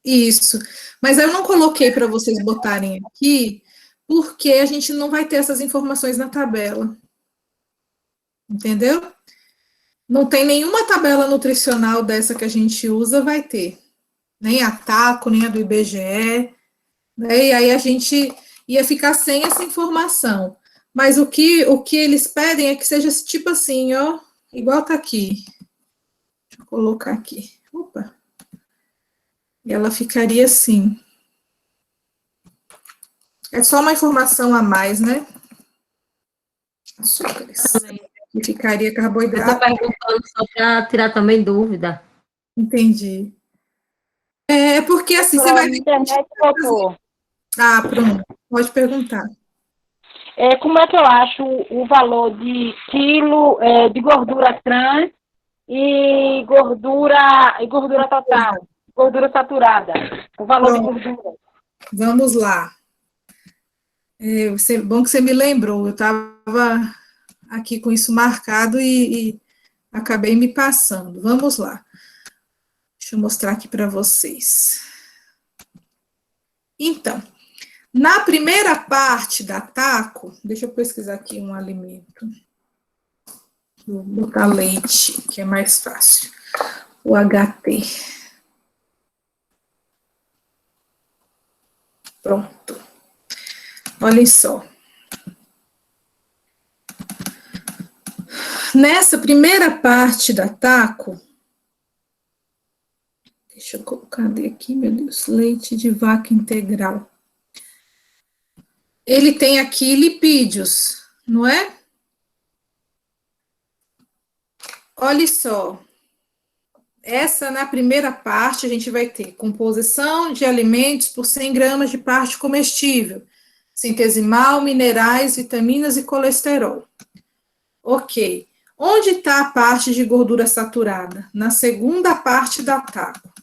Isso. Mas eu não coloquei para vocês botarem aqui, porque a gente não vai ter essas informações na tabela. Entendeu? Não tem nenhuma tabela nutricional dessa que a gente usa, vai ter. Nem a TACO, nem a do IBGE. Né? E aí a gente ia ficar sem essa informação. Mas o que eles pedem é que seja tipo assim, ó, igual tá aqui. Deixa eu colocar aqui. Opa. E ela ficaria assim. É só uma informação a mais, né? Açúcares. E ficaria Eu estou carboidrato. perguntando só para tirar também dúvida. Entendi. É porque assim, você Professora, vai na ver. internet botou. Ah, pronto. Pode perguntar. Como é que eu acho o valor de quilo de gordura trans e gordura total, gordura saturada? O valor de gordura. Vamos lá. Bom que você me lembrou. Eu estava aqui com isso marcado e acabei me passando. Vamos lá. Deixa eu mostrar aqui para vocês. Então, na primeira parte da TACO, deixa eu pesquisar aqui um alimento. Vou botar leite, que é mais fácil. O HT. Pronto. Olhem só. Nessa primeira parte da TACO, deixa eu colocar aqui, meu Deus, leite de vaca integral. Ele tem aqui lipídios, não é? Olha só. Essa, na primeira parte, a gente vai ter composição de alimentos por 100 gramas de parte comestível, centesimal, minerais, vitaminas e colesterol. Ok. Onde está a parte de gordura saturada? Na segunda parte da TACO.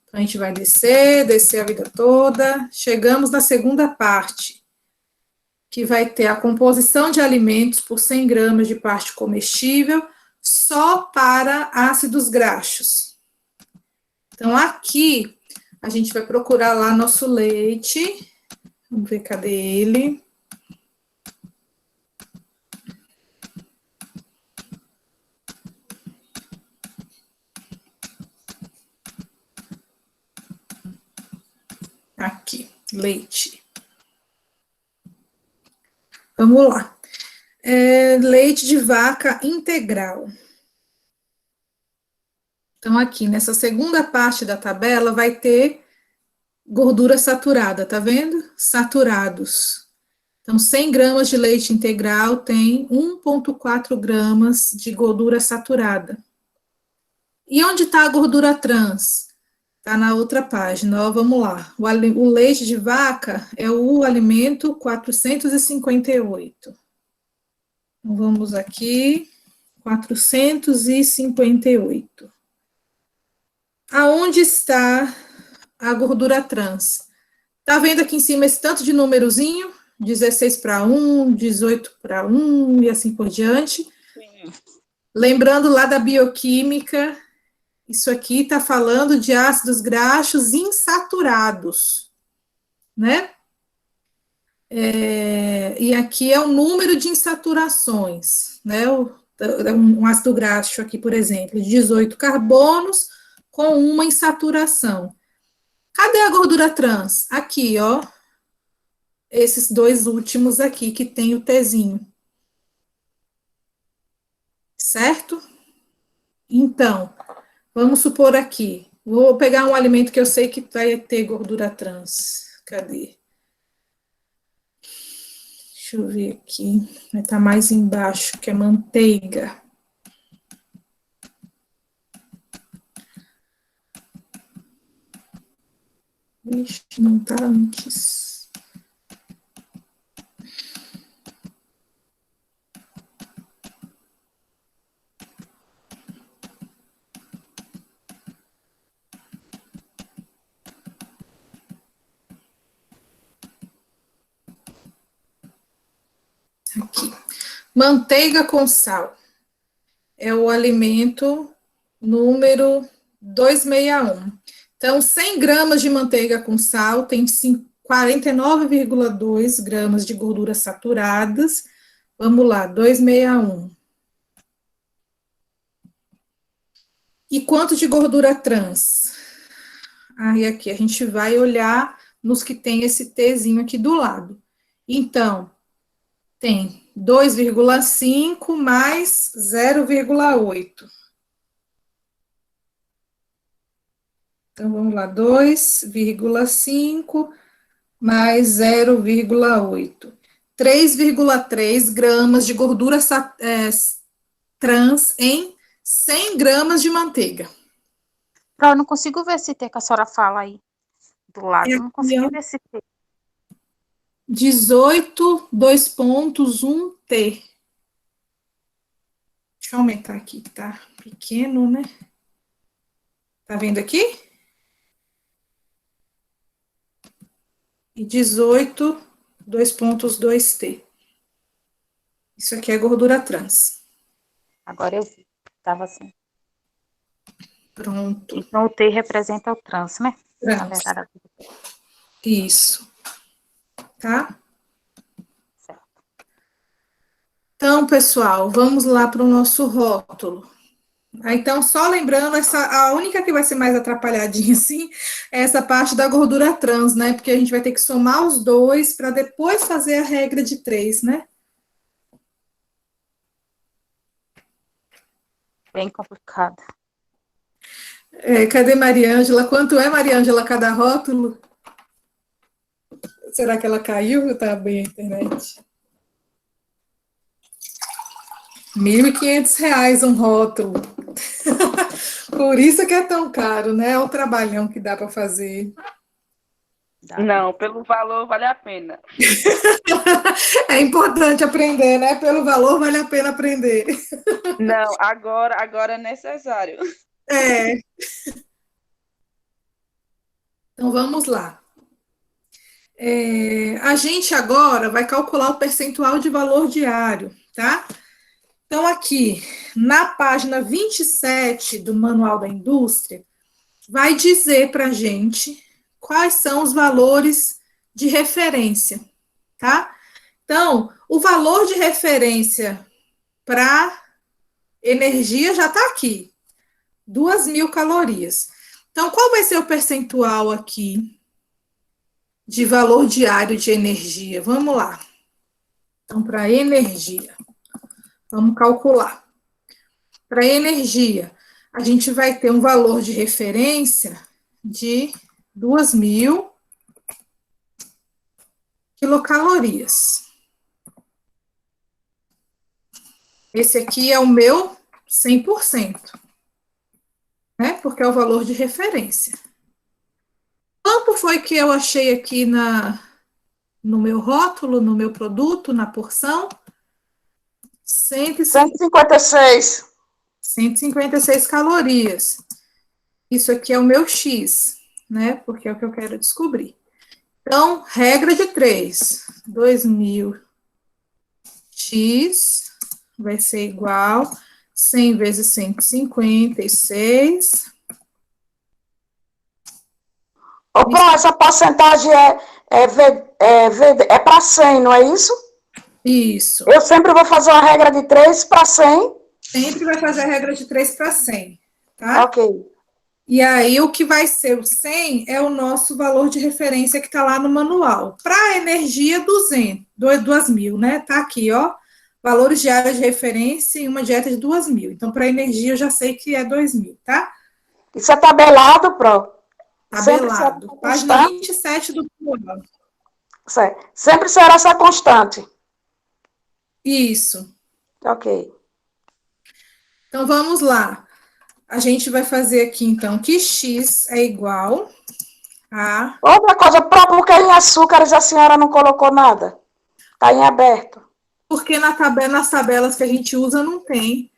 Então, a gente vai descer a vida toda. Chegamos na segunda parte, que vai ter a composição de alimentos por 100 gramas de parte comestível, só para ácidos graxos. Então, aqui, a gente vai procurar lá nosso leite. Vamos ver, cadê ele? Aqui, leite. Vamos lá. Leite de vaca integral. Então, aqui, nessa segunda parte da tabela, vai ter gordura saturada, tá vendo? Saturados. Então, 100 gramas de leite integral tem 1,4 gramas de gordura saturada. E onde está a gordura trans? Está na outra página, ó, vamos lá. O leite de vaca é o alimento 458. Então, vamos aqui, 458. Aonde está a gordura trans? Tá vendo aqui em cima esse tanto de númerozinho? 16 para 1, 18 para 1 e assim por diante. Sim. Lembrando lá da bioquímica, isso aqui está falando de ácidos graxos insaturados, né? E aqui é o número de insaturações, né? Um ácido graxo aqui, por exemplo, 18 carbonos com uma insaturação. Cadê a gordura trans? Aqui, ó. Esses dois últimos aqui, que tem o Tzinho. certo? Então, vamos supor aqui, vou pegar um alimento que eu sei que vai ter gordura trans. Cadê? Deixa eu ver aqui, vai estar mais embaixo, que é manteiga. Ixi, não tá antes. Aqui. Manteiga com sal. É o alimento número 261. Então, 100 gramas de manteiga com sal tem 49,2 gramas de gorduras saturadas. Vamos lá, 261. E quanto de gordura trans? Aí aqui a gente vai olhar nos que tem esse Tzinho aqui do lado. Então, tem 2,5 mais 0,8. Então, vamos lá, 2,5 mais 0,8. 3,3 gramas de gordura trans em 100 gramas de manteiga. Eu não consigo ver esse T que a senhora fala aí do lado. Eu não consigo ver esse T. 18, 2,1 T. Deixa eu aumentar aqui, tá pequeno, né? Tá vendo aqui? E 18, 2,2 T. Isso aqui é gordura trans. Agora eu vi. Tava assim. Pronto. Então o T representa o trans, né? Trans. Na verdade. Isso. Tá? Certo. Então, pessoal, vamos lá para o nosso rótulo. Então, só lembrando, a única que vai ser mais atrapalhadinha, assim, é essa parte da gordura trans, né? Porque a gente vai ter que somar os dois para depois fazer a regra de 3, né? Bem complicado. Cadê Mariângela? Quanto é, Mariângela, cada rótulo? Será que ela caiu? Tá bem a internet. R$ 1.500 um rótulo. Por isso que é tão caro, né? É o trabalhão que dá para fazer. Não, pelo valor vale a pena. É importante aprender, né? Pelo valor vale a pena aprender. Não, agora é necessário. É. Então, vamos lá. A gente agora vai calcular o percentual de valor diário, tá? Então, aqui, na página 27 do Manual da Indústria, vai dizer para a gente quais são os valores de referência, tá? Então, o valor de referência para energia já está aqui, 2.000 calorias. Então, qual vai ser o percentual aqui de valor diário de energia? Vamos lá. Então, para energia, vamos calcular. Para energia, a gente vai ter um valor de referência de 2.000 quilocalorias. Esse aqui é o meu 100%, né? Porque é o valor de referência. Quanto foi que eu achei aqui no meu rótulo, no meu produto, na porção? 156. 156 calorias. Isso aqui é o meu X, né? Porque é o que eu quero descobrir. Então, regra de 3. 2.000 X vai ser igual 100 vezes 156. Ô, Pró, essa porcentagem é para 100, não é isso? Isso. Eu sempre vou fazer uma regra de 3 para 100. Sempre vai fazer a regra de 3 para 100, tá? Ok. E aí, o que vai ser o 100 é o nosso valor de referência que está lá no manual. Para energia, 2.000, né? Tá aqui, ó. valores diários de referência em uma dieta de 2.000. Então, para energia, eu já sei que é 2.000, tá? Isso é tabelado, Pro? Sempre será Tabelado. Página constante? 27 do manual. Certo. Sempre será essa constante. Isso. Ok. Então, vamos lá. A gente vai fazer aqui, então, que x é igual a... Outra coisa, Pro, por que em açúcares a senhora não colocou nada? Está em aberto. Porque nas tabelas que a gente usa não tem.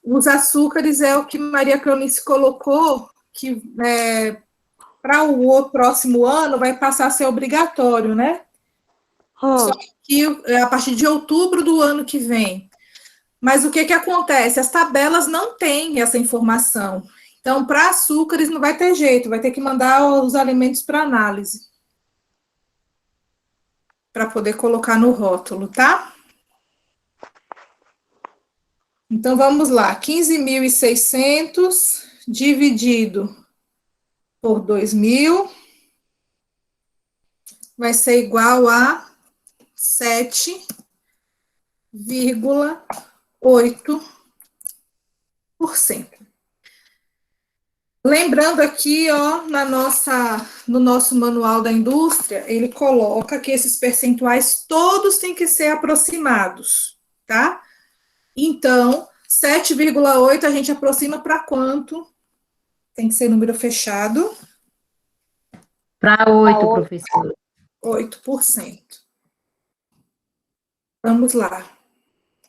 Os açúcares é o que Maria Cleonice colocou, que para o próximo ano vai passar a ser obrigatório, né? Só que a partir de outubro do ano que vem. Mas o que acontece? As tabelas não têm essa informação. Então, para açúcares não vai ter jeito, vai ter que mandar os alimentos para análise. Para poder colocar no rótulo, tá? Então, vamos lá. 15.600 dividido por 2.000 vai ser igual a 7,8%. Lembrando aqui, ó, no nosso manual da indústria, ele coloca que esses percentuais todos têm que ser aproximados, tá? Então, 7,8 a gente aproxima para quanto? Tem que ser número fechado. Para 8, professora. 8%. Vamos lá.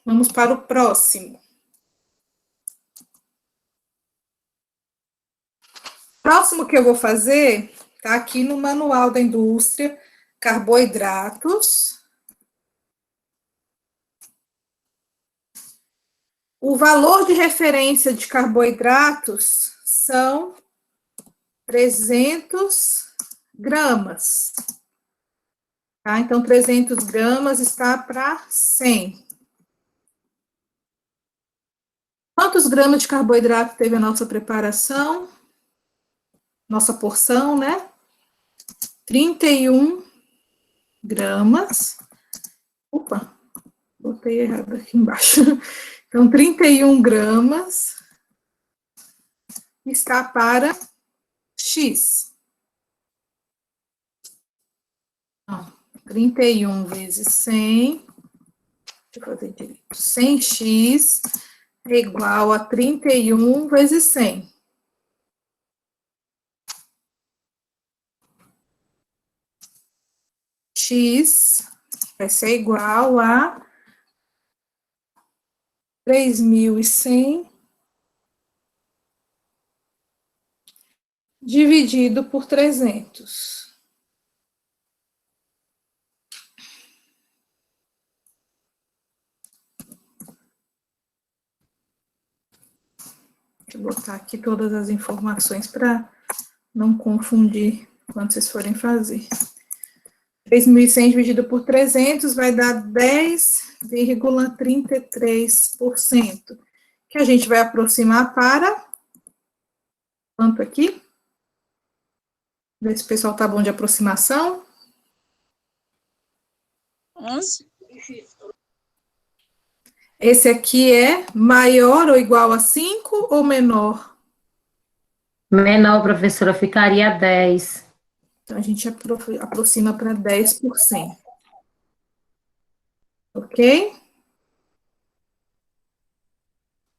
Vamos para o próximo. Próximo que eu vou fazer, tá aqui no manual da indústria, carboidratos. O valor de referência de carboidratos são 300 gramas. Tá? Então, 300 gramas está para 100. Quantos gramas de carboidrato teve a nossa preparação? Nossa porção, né? 31 gramas. Opa, botei errado aqui embaixo. Então, 31 gramas está para X. Então, 31 vezes 100, deixa eu fazer direito, 100x é igual a 31 vezes 100. X vai ser igual a 3.100 dividido por 300. Deixa eu botar aqui todas as informações para não confundir quando vocês forem fazer. 3.100 dividido por 300 vai dar 10,33%, que a gente vai aproximar para quanto aqui? Ver se o pessoal tá bom de aproximação. 11. Esse aqui é maior ou igual a 5 ou menor? Menor, professora, ficaria 10. Então, a gente aproxima para 10%. Ok?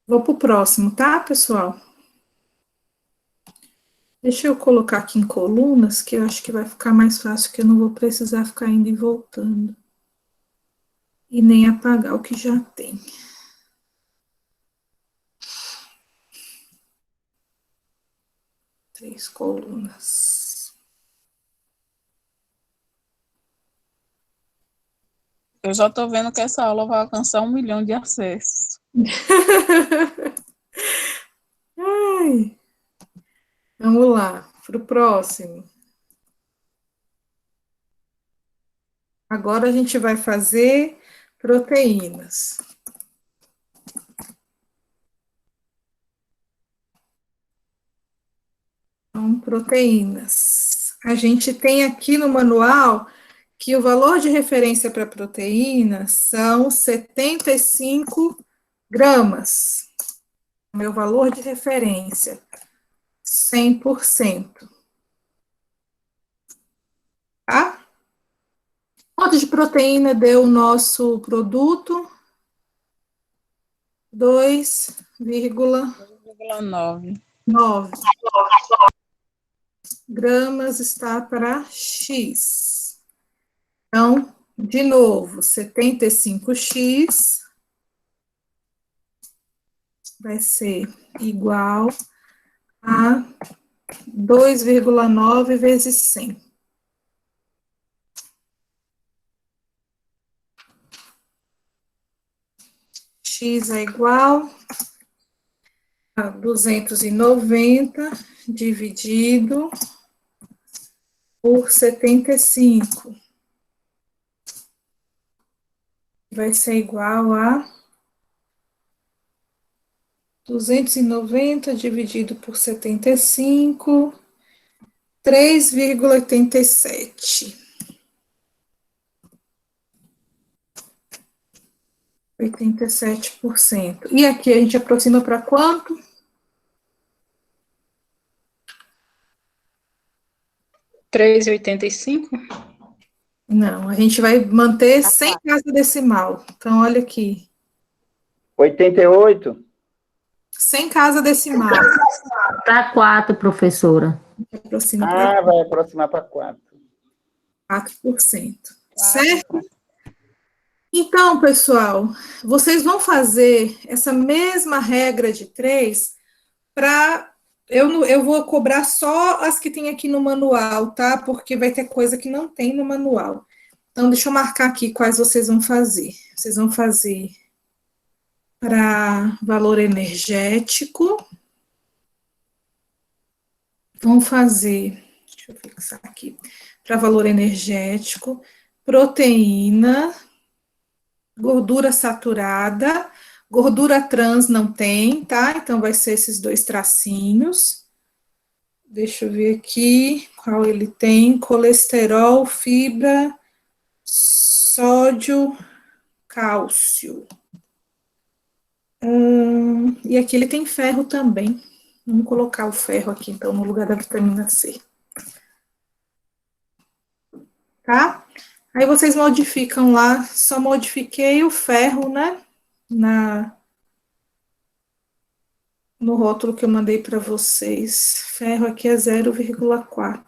Vou para o próximo, tá, pessoal? Deixa eu colocar aqui em colunas, que eu acho que vai ficar mais fácil, que eu não vou precisar ficar indo e voltando. E nem apagar o que já tem. Três colunas. Eu já estou vendo que essa aula vai alcançar 1 milhão de acessos. Ai. Vamos lá, para o próximo. Agora a gente vai fazer proteínas. Então, proteínas. A gente tem aqui no manual que o valor de referência para proteína são 75 gramas. Meu valor de referência, 100%. Tá? Quanto de proteína deu o nosso produto? 2,9. 9 gramas está para X. Então, de novo, 75x vai ser igual a 2,9 vezes 100. X é igual a 290 dividido por 75. Vai ser igual a 290 dividido por 75, 3,87. 87%. E aqui a gente aproxima para quanto? 3,85? Não, a gente vai manter sem casa decimal. Então, olha aqui. 88? Sem casa decimal. Para 4, professora. Aproxima para vai aproximar para 4. 4%. Certo? Então, pessoal, vocês vão fazer essa mesma regra de 3 para... Eu vou cobrar só as que tem aqui no manual, tá? Porque vai ter coisa que não tem no manual. Então, deixa eu marcar aqui quais vocês vão fazer. Vocês vão fazer para valor energético. Vão fazer, deixa eu fixar aqui, para valor energético, proteína, gordura saturada, gordura trans não tem, tá? Então, vai ser esses 2 tracinhos. Deixa eu ver aqui qual ele tem. Colesterol, fibra, sódio, cálcio. E aqui ele tem ferro também. Vamos colocar o ferro aqui, então, no lugar da vitamina C. Tá? Aí vocês modificam lá, só modifiquei o ferro, né? No rótulo que eu mandei para vocês. Ferro aqui é 0,4.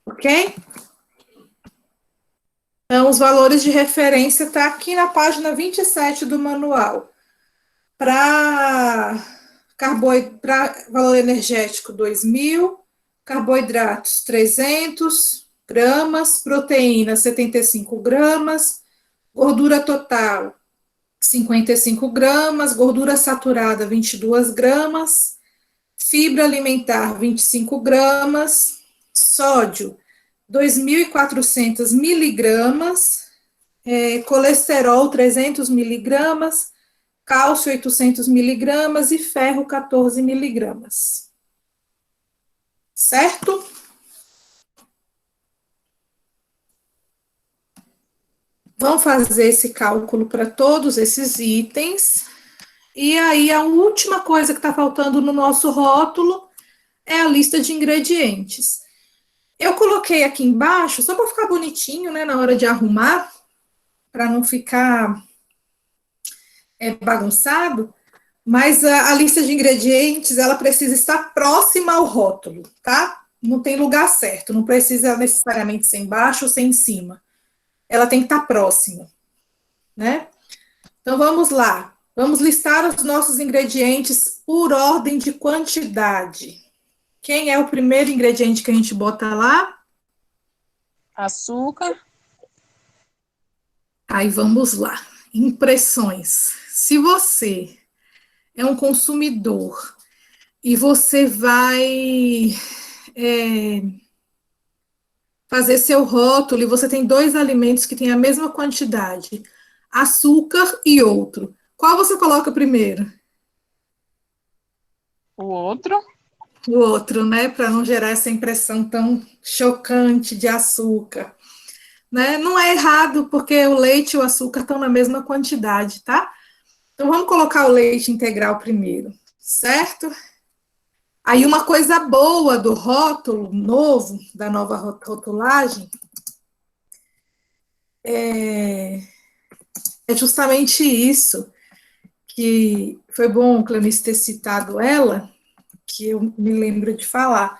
Ok? Então, os valores de referência tá aqui na página 27 do manual. Para valor energético, 2.000, carboidratos, 300 gramas, proteína, 75 gramas, gordura total, 55 gramas, gordura saturada, 22 gramas, fibra alimentar, 25 gramas, sódio, 2.400 miligramas, colesterol, 300 miligramas, cálcio, 800 miligramas e ferro, 14 miligramas. Certo? Vamos fazer esse cálculo para todos esses itens. E aí, a última coisa que está faltando no nosso rótulo é a lista de ingredientes. Eu coloquei aqui embaixo, só para ficar bonitinho, né, na hora de arrumar, para não ficar bagunçado, mas a lista de ingredientes, ela precisa estar próxima ao rótulo, tá? Não tem lugar certo, não precisa necessariamente ser embaixo ou ser em cima. Ela tem que estar próxima, né? Então, vamos lá. Vamos listar os nossos ingredientes por ordem de quantidade. Quem é o primeiro ingrediente que a gente bota lá? Açúcar. Aí, vamos lá. Impressões. Se você é um consumidor e você vai fazer seu rótulo e você tem 2 alimentos que têm a mesma quantidade, açúcar e outro, qual você coloca primeiro? O outro. o outro, né, para não gerar essa impressão tão chocante de açúcar, né? Não é errado, porque o leite e o açúcar estão na mesma quantidade, tá? Então vamos colocar o leite integral primeiro, certo? Aí uma coisa boa do rótulo novo, da nova rotulagem, é justamente isso, que foi bom, Clarice, ter citado ela, que eu me lembro de falar.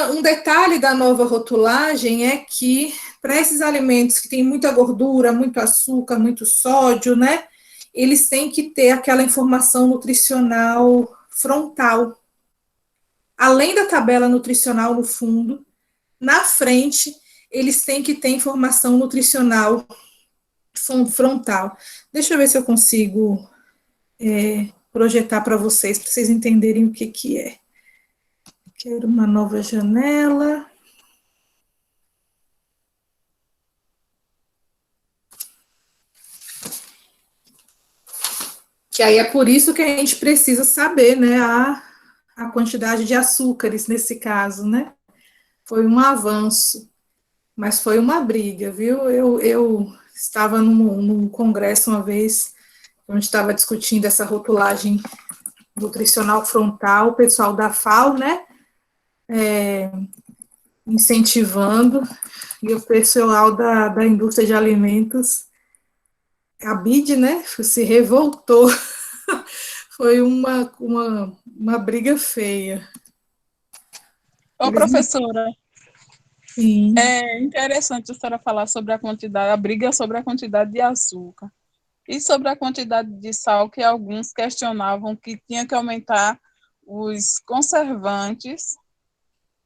Um detalhe da nova rotulagem é que, para esses alimentos que têm muita gordura, muito açúcar, muito sódio, né, eles têm que ter aquela informação nutricional frontal. Além da tabela nutricional no fundo, na frente, eles têm que ter informação nutricional frontal. Deixa eu ver se eu consigo projetar para vocês entenderem o que, que é. Quero uma nova janela. Que aí é por isso que a gente precisa saber, né, a quantidade de açúcares nesse caso, né? Foi um avanço, mas foi uma briga, viu? Eu estava num congresso uma vez, onde estava discutindo essa rotulagem nutricional frontal, o pessoal da FAO, né, incentivando, e o pessoal da indústria de alimentos, a BID, né, se revoltou. Foi uma briga feia. Ô, professora, Sim. é interessante a senhora falar sobre a quantidade, a briga sobre a quantidade de açúcar e sobre a quantidade de sal, que alguns questionavam que tinha que aumentar os conservantes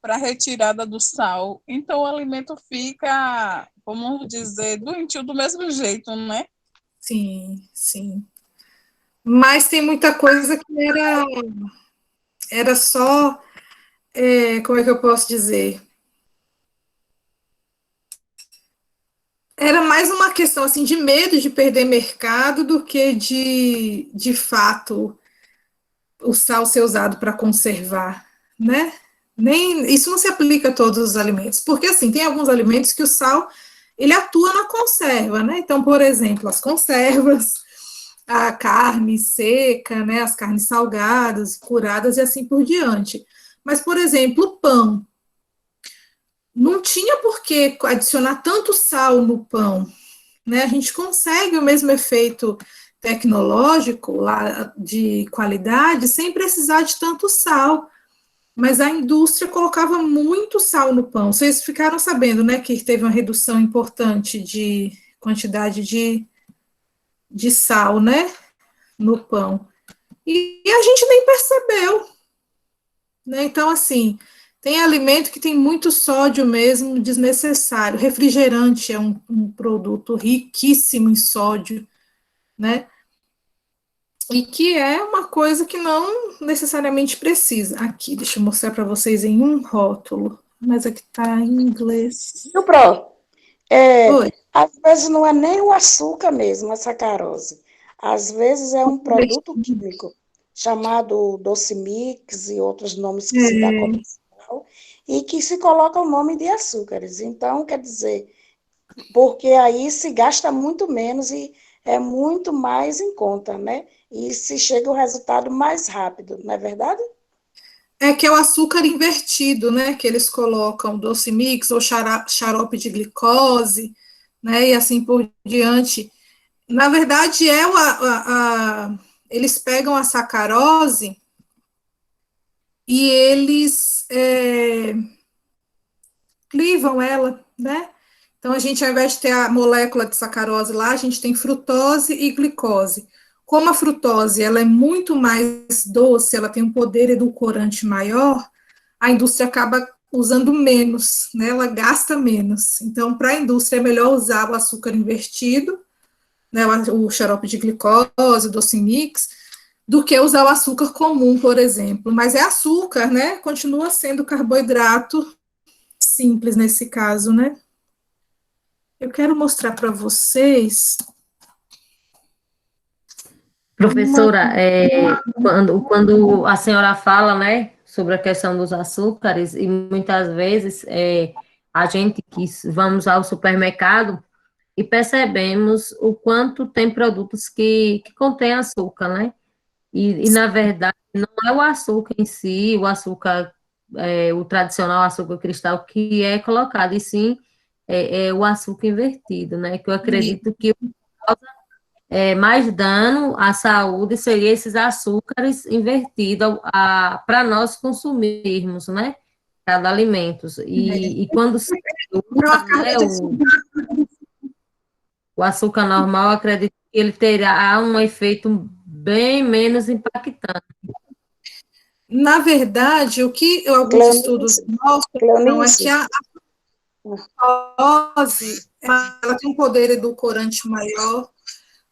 para retirada do sal. Então, o alimento fica, vamos dizer, doentio do mesmo jeito, né? Sim, sim. Mas tem muita coisa que era só, como é que eu posso dizer? Era mais uma questão assim de medo de perder mercado do que de fato o sal ser usado para conservar, né? Nem isso não se aplica a todos os alimentos, porque assim tem alguns alimentos que o sal ele atua na conserva, né? Então, por exemplo, as conservas, a carne seca, né? As carnes salgadas, curadas e assim por diante. Mas, por exemplo, o pão não tinha por que adicionar tanto sal no pão, né? A gente consegue o mesmo efeito tecnológico lá de qualidade sem precisar de tanto sal. Mas a indústria colocava muito sal no pão. Vocês ficaram sabendo, né, que teve uma redução importante de quantidade de sal, né, no pão. E a gente nem percebeu, né? Então, assim, tem alimento que tem muito sódio mesmo, desnecessário. Refrigerante é um produto riquíssimo em sódio, né? E que é uma coisa que não necessariamente precisa. Aqui, deixa eu mostrar para vocês em um rótulo, mas aqui está em inglês. E o Pro? Oi. Às vezes não é nem o açúcar mesmo, a sacarose. Às vezes é um produto químico chamado doce mix e outros nomes que se dá comercial e que se coloca o nome de açúcares. Então, quer dizer, porque aí se gasta muito menos e é muito mais em conta, né? E se chega o resultado mais rápido, não é verdade? É que é o açúcar invertido, né? Que eles colocam doce mix ou xarope de glicose, né? E assim por diante. Na verdade, eles pegam a sacarose e eles clivam ela, né? Então, a gente, ao invés de ter a molécula de sacarose lá, a gente tem frutose e glicose. Como a frutose ela é muito mais doce, ela tem um poder edulcorante maior, a indústria acaba usando menos, né? Ela gasta menos. Então, para a indústria é melhor usar o açúcar invertido, né? O xarope de glicose, o doce mix, do que usar o açúcar comum, por exemplo. Mas é açúcar, né? Continua sendo carboidrato simples nesse caso, né? Eu quero mostrar para vocês Professora, quando a senhora fala, né, sobre a questão dos açúcares, e muitas vezes a gente que vamos ao supermercado e percebemos o quanto tem produtos que contêm açúcar, né? Na verdade, não é o açúcar em si, o açúcar, o tradicional açúcar cristal que é colocado, e sim é o açúcar invertido, né? Que eu acredito que mais dano à saúde seria esses açúcares invertidos para nós consumirmos, né? Cada alimento. E quando se usa, né, o açúcar normal, acredito que ele terá um efeito bem menos impactante. Na verdade, o que alguns estudos mostram é que a lactose, ela tem um poder edulcorante maior,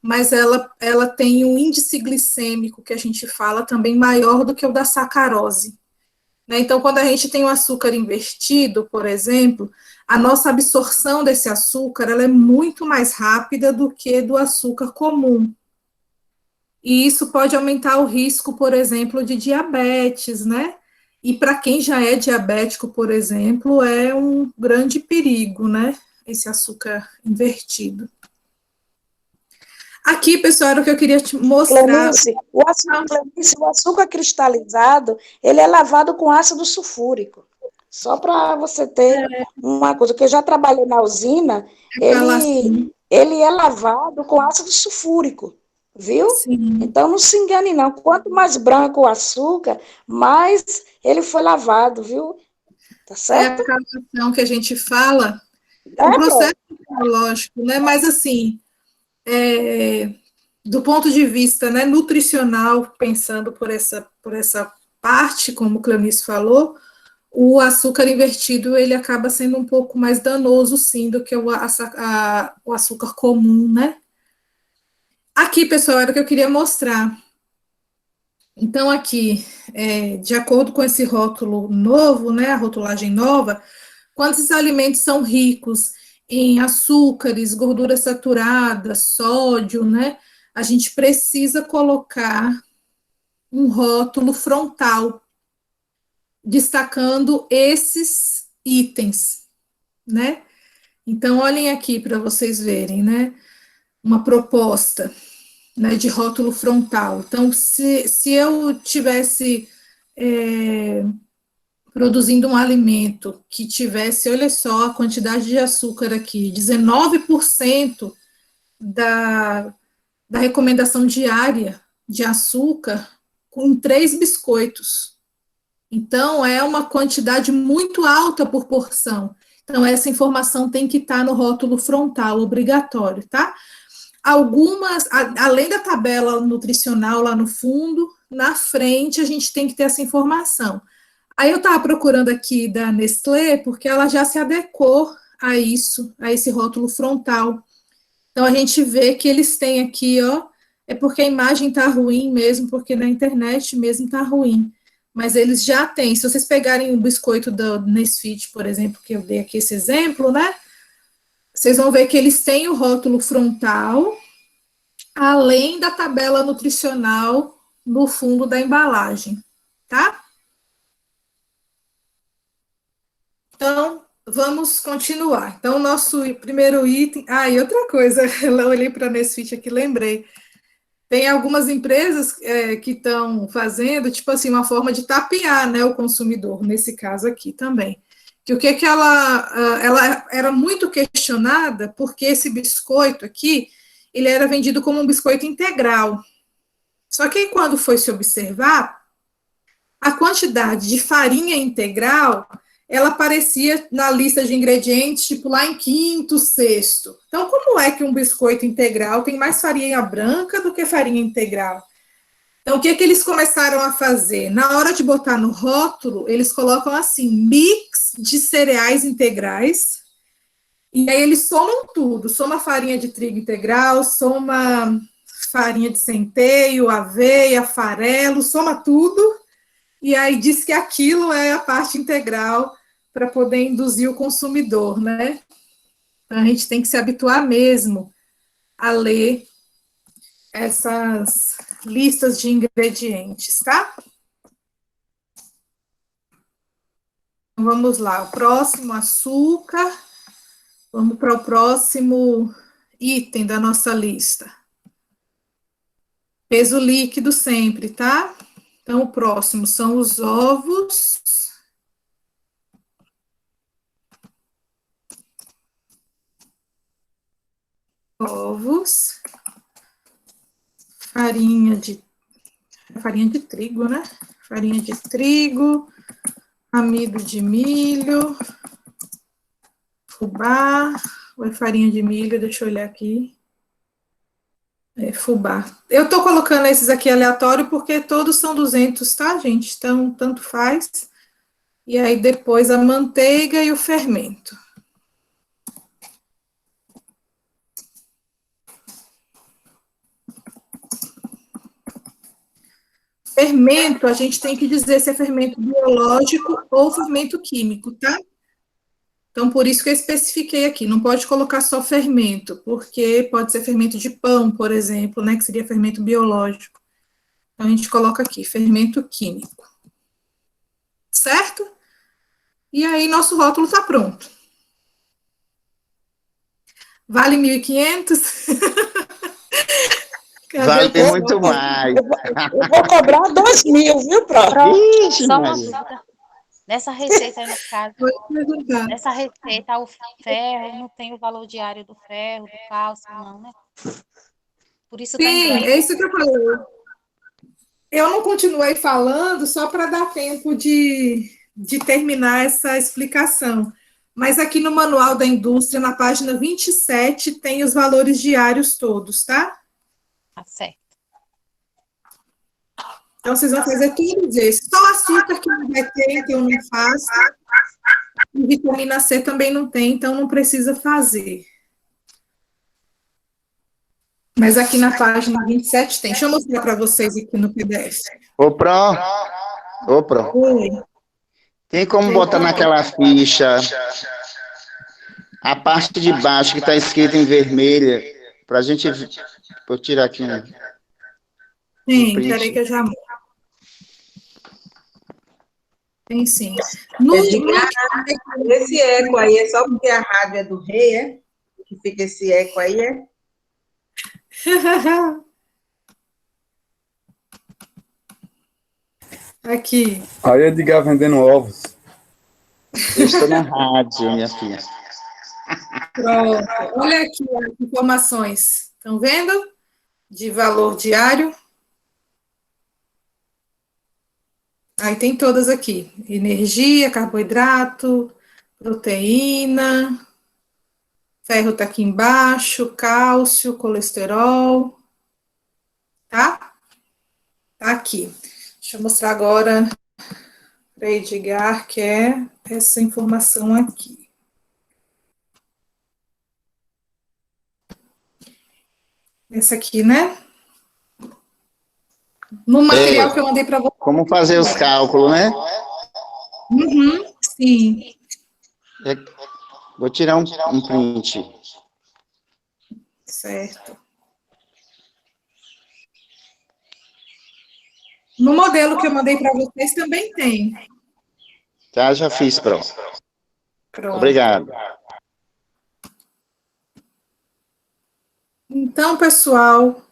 mas ela tem um índice glicêmico, que a gente fala, também maior do que o da sacarose. Né? Então, quando a gente tem o açúcar invertido, por exemplo, a nossa absorção desse açúcar ela é muito mais rápida do que do açúcar comum. E isso pode aumentar o risco, por exemplo, de diabetes, né? E para quem já é diabético, por exemplo, é um grande perigo, né? Esse açúcar invertido. Aqui, pessoal, era o que eu queria te mostrar. Clenice, o açúcar cristalizado, ele é lavado com ácido sulfúrico. Só para você ter uma coisa, que eu já trabalhei na usina, ele é lavado com ácido sulfúrico, viu? Sim. Então, não se engane, não. Quanto mais branco o açúcar, mais ele foi lavado, viu? Tá certo? É a calação que a gente fala, é um processo biológico, né? Mas, assim, do ponto de vista, né, nutricional, pensando por essa parte, como o Cleonice falou, o açúcar invertido, ele acaba sendo um pouco mais danoso, sim, do que o açúcar comum, né? Aqui, pessoal, era o que eu queria mostrar. Então, aqui, de acordo com esse rótulo novo, né, a rotulagem nova, quando esses alimentos são ricos em açúcares, gordura saturada, sódio, né, a gente precisa colocar um rótulo frontal, destacando esses itens, né? Então, olhem aqui para vocês verem, né, uma proposta, né, de rótulo frontal. Então, se eu tivesse produzindo um alimento que tivesse, olha só, a quantidade de açúcar aqui, 19% da recomendação diária de açúcar com 3 biscoitos. Então, é uma quantidade muito alta por porção. Então, essa informação tem que estar no rótulo frontal, obrigatório, tá? Algumas, além da tabela nutricional lá no fundo, na frente a gente tem que ter essa informação. Aí eu estava procurando aqui da Nestlé, porque ela já se adequou a isso, a esse rótulo frontal. Então a gente vê que eles têm aqui, ó, é porque a imagem está ruim mesmo, porque na internet mesmo está ruim. Mas eles já têm, se vocês pegarem o biscoito do Nesfit, por exemplo, que eu dei aqui esse exemplo, né? Vocês vão ver que eles têm o rótulo frontal, além da tabela nutricional no fundo da embalagem, tá? Então, vamos continuar. Então, nosso primeiro item... e outra coisa, eu olhei para a Nesfit aqui, lembrei. Tem algumas empresas que estão fazendo, tipo assim, uma forma de tapear, né, o consumidor, nesse caso aqui também. Que o que ela era muito questionada, porque esse biscoito aqui, ele era vendido como um biscoito integral. Só que quando foi se observar, a quantidade de farinha integral, ela aparecia na lista de ingredientes, tipo lá em quinto, sexto. Então, como é que um biscoito integral tem mais farinha branca do que farinha integral? Então, o que eles começaram a fazer? Na hora de botar no rótulo, eles colocam assim, mix de cereais integrais, e aí eles somam tudo, soma farinha de trigo integral, soma farinha de centeio, aveia, farelo, soma tudo, e aí diz que aquilo é a parte integral para poder induzir o consumidor, né? Então, a gente tem que se habituar mesmo a ler essas listas de ingredientes, tá? Vamos lá, o próximo açúcar. Vamos para o próximo item da nossa lista. Peso líquido sempre, tá? Então, o próximo são os ovos. Ovos. Farinha de trigo, né? Farinha de trigo. Amido de milho. Fubá. Ou é farinha de milho? Deixa eu olhar aqui. É, fubá. Eu tô colocando esses aqui aleatório porque todos são 200, tá, gente? Então, tanto faz. E aí, depois, a manteiga e o fermento. Fermento, a gente tem que dizer se é fermento biológico ou fermento químico, tá? Então, por isso que eu especifiquei aqui, não pode colocar só fermento, porque pode ser fermento de pão, por exemplo, né, que seria fermento biológico. Então, a gente coloca aqui, fermento químico. Certo? E aí, nosso rótulo está pronto. Vale 1.500? Vale muito mais. Eu vou cobrar 2.000, viu, Pró? Ixi, Só uma Maria. dúvida. Nessa receita aí, no caso, nessa receita, o ferro, não tem o valor diário do ferro, do cálcio, não, né? Por isso tá em Sim, branco. é isso que eu falei. Eu não continuei falando só para dar tempo de terminar essa explicação. Mas aqui no Manual da Indústria, na página 27, tem os valores diários todos, tá? Tá certo. Então, vocês vão fazer todos esses. Só açúcar que não vai ter, então não faço. E vitamina C também não tem, então não precisa fazer. Mas aqui na página 27 tem. Deixa eu mostrar para vocês aqui no PDF. Ô, Pró. Oi. Tem como botar naquela ficha a parte de baixo que está escrita em vermelha, para a gente... Vou tirar aqui um Tem, print. peraí que eu já mostro. Tem sim. Esse eco aí é só porque a rádio é do rei, é? Que fica esse eco aí, é? Aqui. Aí é Edgar vendendo ovos. Eu estou na rádio, minha filha. Pronto. Olha aqui as informações. Estão vendo? De valor diário. Aí tem todas aqui. Energia, carboidrato, proteína, ferro está aqui embaixo, cálcio, colesterol. Tá? Tá aqui. Deixa eu mostrar agora para Edgar, que é essa informação aqui. Essa aqui, né? No material que eu mandei para você. Como fazer os cálculos, né? Uhum, sim. Vou tirar um print. Certo. No modelo que eu mandei para vocês também tem. Tá, já fiz, Pró. Pronto. Obrigado. Então, pessoal,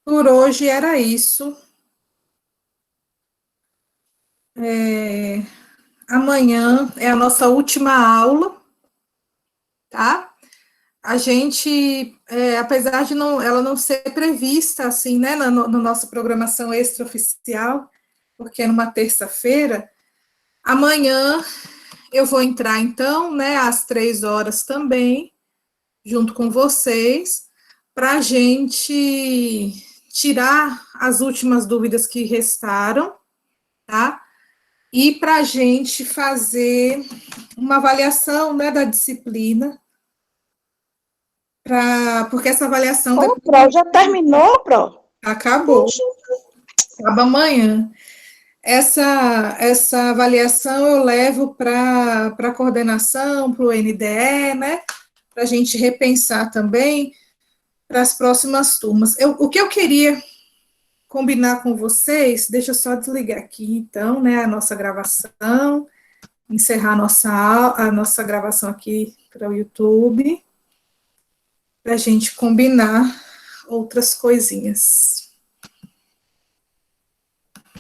por hoje era isso. Amanhã é a nossa última aula, tá? A gente, apesar de ela não ser prevista, assim, né, na nossa programação extraoficial, porque é numa terça-feira, amanhã eu vou entrar, então, né, às 3 horas também, junto com vocês, para a gente tirar as últimas dúvidas que restaram, tá? E para a gente fazer uma avaliação, né, da disciplina, porque essa avaliação... Ô, Pró, já terminou, Pró? Acabou. Acaba amanhã. Essa avaliação eu levo para a coordenação, para o NDE, né, para a gente repensar também, para as próximas turmas. O que eu queria combinar com vocês, deixa eu só desligar aqui, então, né, a nossa gravação, encerrar a nossa gravação aqui para o YouTube, para a gente combinar outras coisinhas.